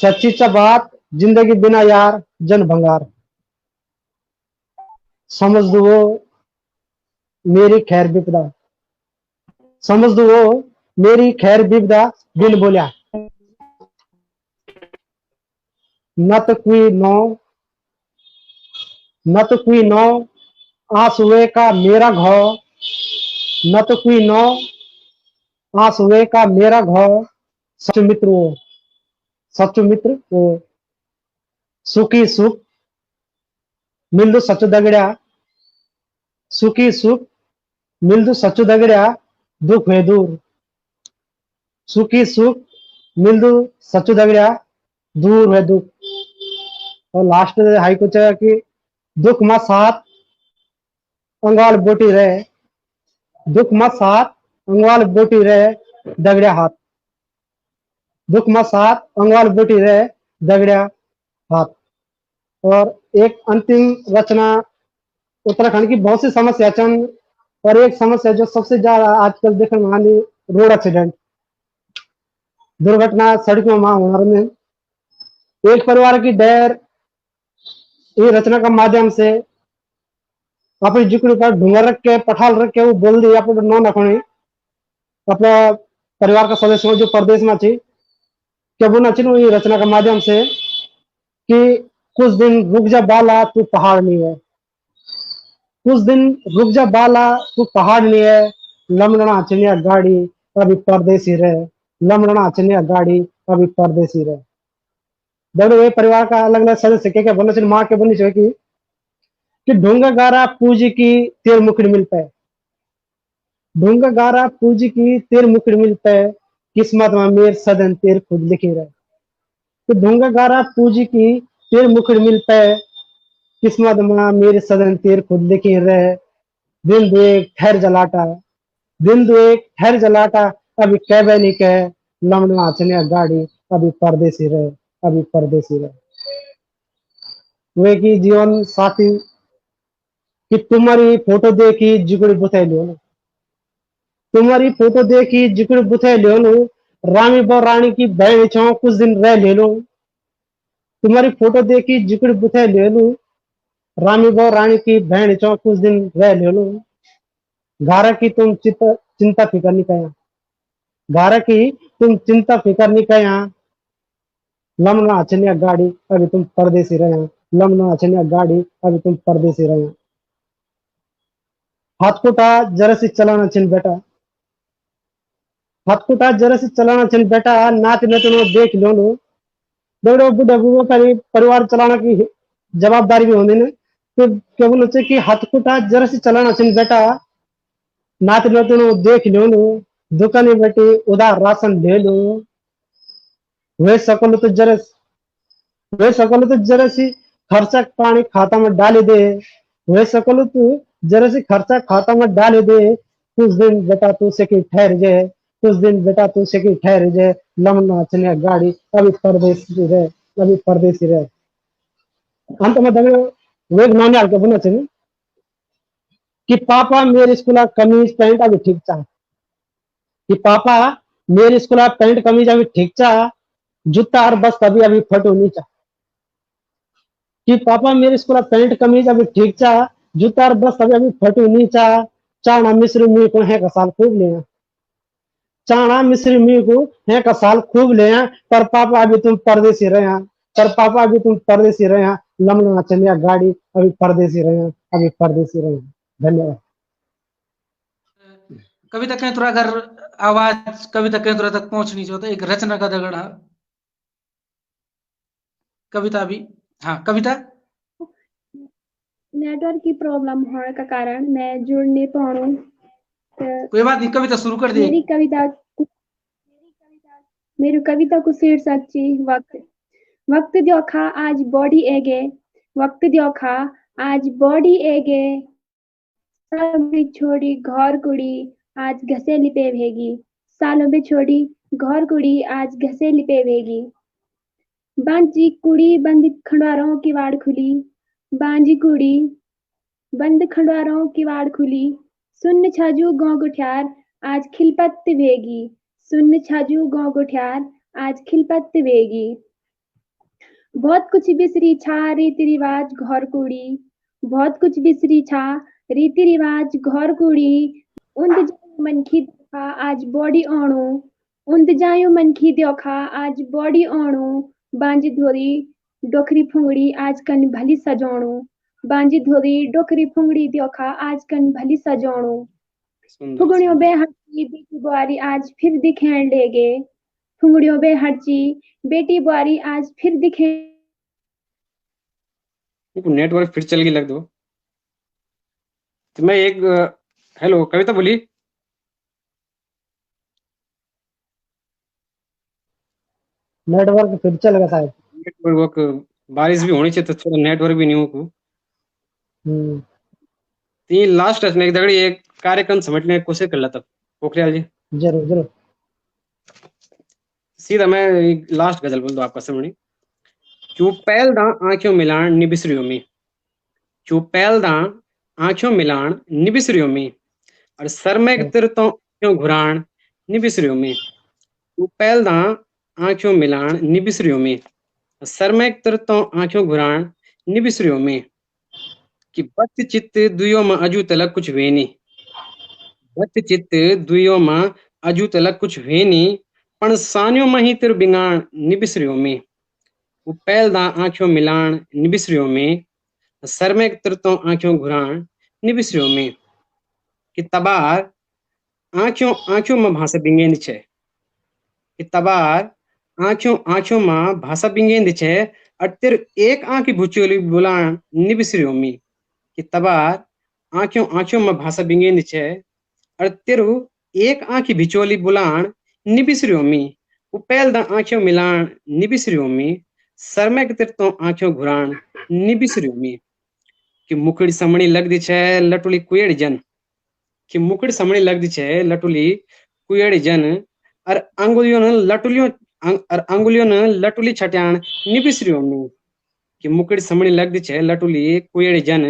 सच्ची चा बात जिंदगी बिना यार जन भंगार। समझ दो वो मेरी खैर विपदा, समझ दो वो मेरी खैर विपदा बिन बोलिया। न तो कोई नौ आंसुए का मेरा घाव, न तो कोई नौ आंसुए का मेरा घाव। सच्चू मित्र वो सुखी सुख मिलदु सच्चू दगड़िया, सुखी सुख मिलदु सच्चू दगड़िया दुख हुए दूर, सुखी सुख मिलदु सच्चू दगड़िया दूर हुए दुख। और लास्ट हाई कुछ है कि दुख मा साथ अंगाल बोटी रहे, दुख मा साथ अंगाल बोटी रहे दगड़िया हाथ, दुख मा साथ अंगाल बोटी रहे दगड़िया हाथ। और एक अंतिम रचना उत्तराखंड की बहुत सी समस्या चंद, और एक समस्या जो सबसे ज्यादा आजकल देखने में आनी रोड एक्सीडेंट, दुर्घटना सड़कों में होने में। एक परिवार की डर ये रचना का माध्यम से अपनी जिक्र पर ढूंगर रख के पठाल रख के वो बोल दी अपने नौ नखोनी अपना परिवार का सदस्य जो प्रदेश में थी क्या वो न ये रचना का माध्यम से कि कुछ दिन रुक जा बाला तू पहाड़ नहीं है, कुछ दिन रुक जा बाला तू पहाड़ नहीं है, लमड़ना चनिया गाड़ी अभी परदेसी रहे, लमड़ना चनिया गाड़ी अभी परदेसी रहे। दोनों ये परिवार का अलग अलग सदस्य क्या बोलना चाहिए माँ के बोलनी चाहिए कि ढूंगा गारा पूजी की तेर मुकड़ मिल पे, ढूंगा गारा पूजी की तेर मुकड़ मिल पे, किस्मत में मेर सदन तेर खुद लिखे रहे। तो ढूंगा गारा पूजी की तेर मुकड़ मिल पे, किस्मत में मेरे सदन तेर खुद लिखे रहे। दिन दो एक ठहर जलाटा, दिन दो एक ठहर जलाटा अभी कह नहीं कह, लमना चनिया गाड़ी अभी परदेसी रहे, अभी परदेसी रहे। वे की जीवन साथी कि तुम्हारी फोटो देखी जिगुड़ी बुथे लियो, तुम्हारी फोटो देखी जिगुड़ी बुथे लियो, रामी बो रानी की बहन छो कुछ दिन रह ले लो, तुम्हारी फोटो देखी जिगुड़ी बुथे लियो, रामी बो रानी की बहन छो कुछ दिन रह ले लो, घारा की तुम चिंता फिकर नहीं कया, घारा की तुम चिंता फिकर नहीं कया, लमना अचनिया गाड़ी अभी तुम परदेसी रहे, लमना अचनिया गाड़ी अभी तुम परदेसी रहे, हाथकुटा जरा सी चलाना चिन बेटा, हाथकुटा जरा सी चलाना चिन बेटा, नाच नचनो देख लो नो, देखो बुढ़ा बुढ़ा परिवार चलाना की जवाबदारी भी होनी ना, तो क्या बोलते कि हाथकुटा जरा सी चलाना चिन बेटा, नाच नचनो देख लो नो, दुकाने बैठी उधार राशन ले लो, वे सकल तो जरा वे सकल तो जरा सी खर्चा पानी खाता में डाल दे, वे सकल तू जरा सी खर्चा खाता में डाल दे, कुछ दिन बेटा तू से की ठहर जाए, कुछ दिन बेटा तू से की ठहर जाए, लमना चने गाड़ी अभी परदेसी रहे, अभी परदेसी रहे। अंत में दगे वेग नौनियाल के बुना चाहिए कि पापा मेरे स्कूल कमीज पैंट अभी ठीक चा, कि पापा मेरे स्कूल पैंट कमीज अभी ठीक चा, जूता और बस अभी अभी फटो नहीं चा, कि पापा मेरे स्कूल पैंट कमीज अभी ठीक चा, जूता और बस अभी अभी फटू नहीं चा, चाणा मिस्र मी को है का साल खूब ले, चाणा मिस्र मी को है का साल खूब ले, पर पापा अभी तुम परदेसी रहे, पर पापा अभी तुम परदेसी रहे, लमना चलिया गाड़ी अभी परदेसी रहे, अभी परदेसी रहे। धन्यवाद। कविता कहीं थोड़ा अगर आवाज कविता कहीं थोड़ा तक पहुंचनी चाहिए, एक रचना का दगड़ा कविता भी, हाँ कविता नेटवर्क की प्रॉब्लम होने का कारण मैं जुड़ नहीं पाऊँ, कोई बात नहीं, कविता शुरू कर दे। मेरी कविता को शीर्षक ची वक्त, वक्त देखा आज बॉडी एगे, वक्त देखा आज बॉडी एगे, सब छोड़ी घर कुड़ी आज घसे लिपे भेगी, सालों में छोड़ी घर कुड़ी आज घसे लिपे भेगी, बांजी कुड़ी बंद खंडवारों की वाड़ खुली, बांजी कुड़ी बंद खंडवारों की वाड़ खुली, सुन्न छाजू गांव गुठियार आज खिलपत भेगी, सुन्न छाजू गांव गुठियार आज खिलपत भेगी, बहुत कुछ बिसरी छा रीति रिवाज घर कुड़ी, बहुत कुछ बिसरी छा रीति रिवाज घर कुड़ी, उन्द मनखी देखा आज बॉडी आणो, उन्द जायो मनखी देखा आज बॉडी आणो, बांजी धोरी डोखरी फुंगड़ी आज कन भली सजाणो, बांजी धोरी डोखरी फुंगड़ी देखा आज कन भली सजाणो, फुगड़ियों बे हटची बेटी बुआरी आज फिर दिखेण लेगे, फुंगड़ियों बे हटची बेटी बुआरी आज फिर दिखे। नेटवर्क फिर चल गई लग दो, तो मैं एक हेलो कविता बोली। नेटवर्क फिर चल गया शायद, नेटवर्क बारिश भी होनी चाहिए तो थोड़ा नेटवर्क भी नहीं हो। तीन लास्ट रचना एक दगड़ी एक कार्यक्रम समेटने की कोशिश कर लेता पोखरियाल जी। जरूर जरूर। सीधा मैं एक लास्ट गजल बोल दो आपका सामने। चू पहल दा आंखों मिलान निबिसरियों में, चू पहल दा आंखों मिलान निबिसरियों में, और सर में तिर तो क्यों घुरान निबिसरियों में, चू पहल दा आंखों मिलान निबिसरियों में, सर में तिर तो आंखों घुरान निबिसरियों में, कि बत चित्त दुयो में अजू तलक कुछ वेनी, बत चित्त दुयो में अजू तलक कुछ वेनी, पण सानियों में ही तिर बिंगान निबिसरियों में, वो पहल दा आंखों मिलान निबिसरियों में, सर में तिर तो आंखों घुरान निबिसरियों में, कि तबार आंखों आंखों में भाषा बिंगेंद छे, कि तबार आंखों आंखों में भाषा बिंगेंद छे, और तिर एक आंखी भुचोली बुलान निबिसरियों में, कि तबार आंखों आंखों में भाषा बिंगेंद छे, और तेरु एक आंखी बिचोली बुलान निबिसरियों में, वो पहल दा आंखों मिलान निबिसरियों में, सर में तिर तो आंखों घुरान निबिसरियों में, कि मुकड़ी समणी लगदी छे लटुली कुएड़ जन, कि मुकड़ी समणी लगदी छे लटुली कुएड़ जन, और अंगुलियों न लटुलियों और अंगुलियों न लटुली छट्यान निबिसरियों में, कि मुकड़ी समणी लगदी छे लटुली कुएड़ जन,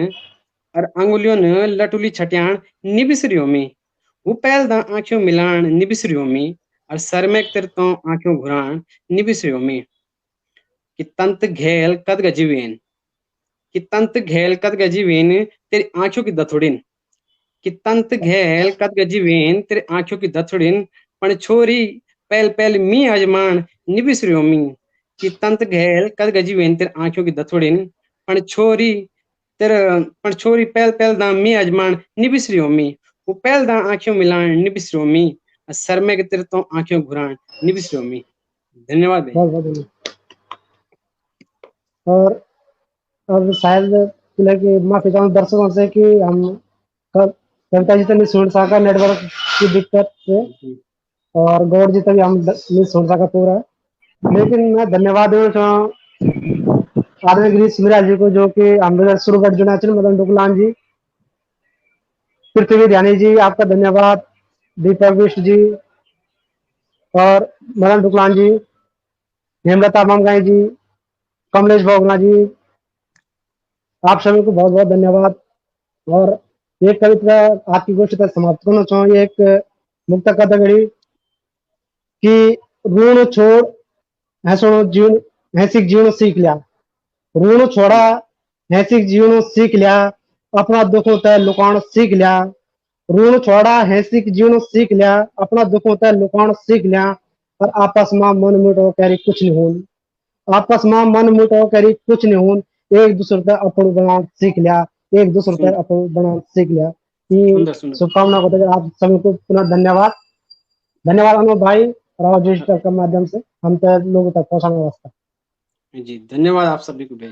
और अंगुलियों ने लटुली छटियाण निबिसरियों में वो पहलदा आंखों मिलान निबिसरियों में और सर में तिरतों आंखों घुरान निबिसरियों में कि तंत घेल कद गजीवेन कि तंत घेल कद गजीवेन तेरी आंखों की दथुड़िन कि तंत घेल कद गजीवेन तेरी आंखों की दथुड़िन पण छोरी पहल पहल मी अजमान निबिसरियों में कि तंत घेल कद गजीवेन तेरी आंखों की दथुड़िन पण छोरी पहल पहल दाम मी अजमान निबिसरियों में वो पहल दाम आंखों मिलान निबिसरियों में सर में तेरे तो आंखों घुरान निबिसरियों में। धन्यवाद भाई। बहुत बहुत धन्यवाद। और अब शायद कि माफी चाहूँ दर्शकों से कि हम कविता जी तो नहीं सुन सका नेटवर्क की दिक्कत से, और गौड़ जी तो भी हम नहीं सुन सका पूरा, लेकिन मैं धन्यवाद देना चाहूँ आदमी गिरीश मिरा जी को, जो कि हम शुरू कर जुड़ा मदन डुकलान जी, पृथ्वी ध्यानी जी आपका धन्यवाद, दीपक विष्ट जी और मदन डुकलान जी, हेमलता मामगाई जी, कमलेश भोगना जी, आप सभी को बहुत बहुत धन्यवाद। और एक कविता आपकी गोष्ठी तक समाप्त करना चाहूँ, एक मुक्त कथकड़ी कि ऋण छोड़ हंसो जीवन हंसिक जीवन सीख लिया, ऋण छोड़ा हंसिक जीवन सीख लिया, अपना दुख होता है लुकाण सीख लिया, ऋण छोड़ा हंसिक जीवन सीख लिया, अपना दुख होता है लुकाण सीख लिया, और आपस में मन मुटो करी कुछ नहीं होन, आपस में मन मुटो करी कुछ नहीं होन, एक दूसरे से अपन बनाना सीख लिया, एक दूसरे से अपन बनाना सीख लिया। ये शुभकामना को आप सभी को पुनः धन्यवाद। धन्यवाद अनुभव भाई राव डिजिटल के माध्यम से हम तक लोगों तक पहुंचाने वास्ते। जी धन्यवाद आप सभी को भाई।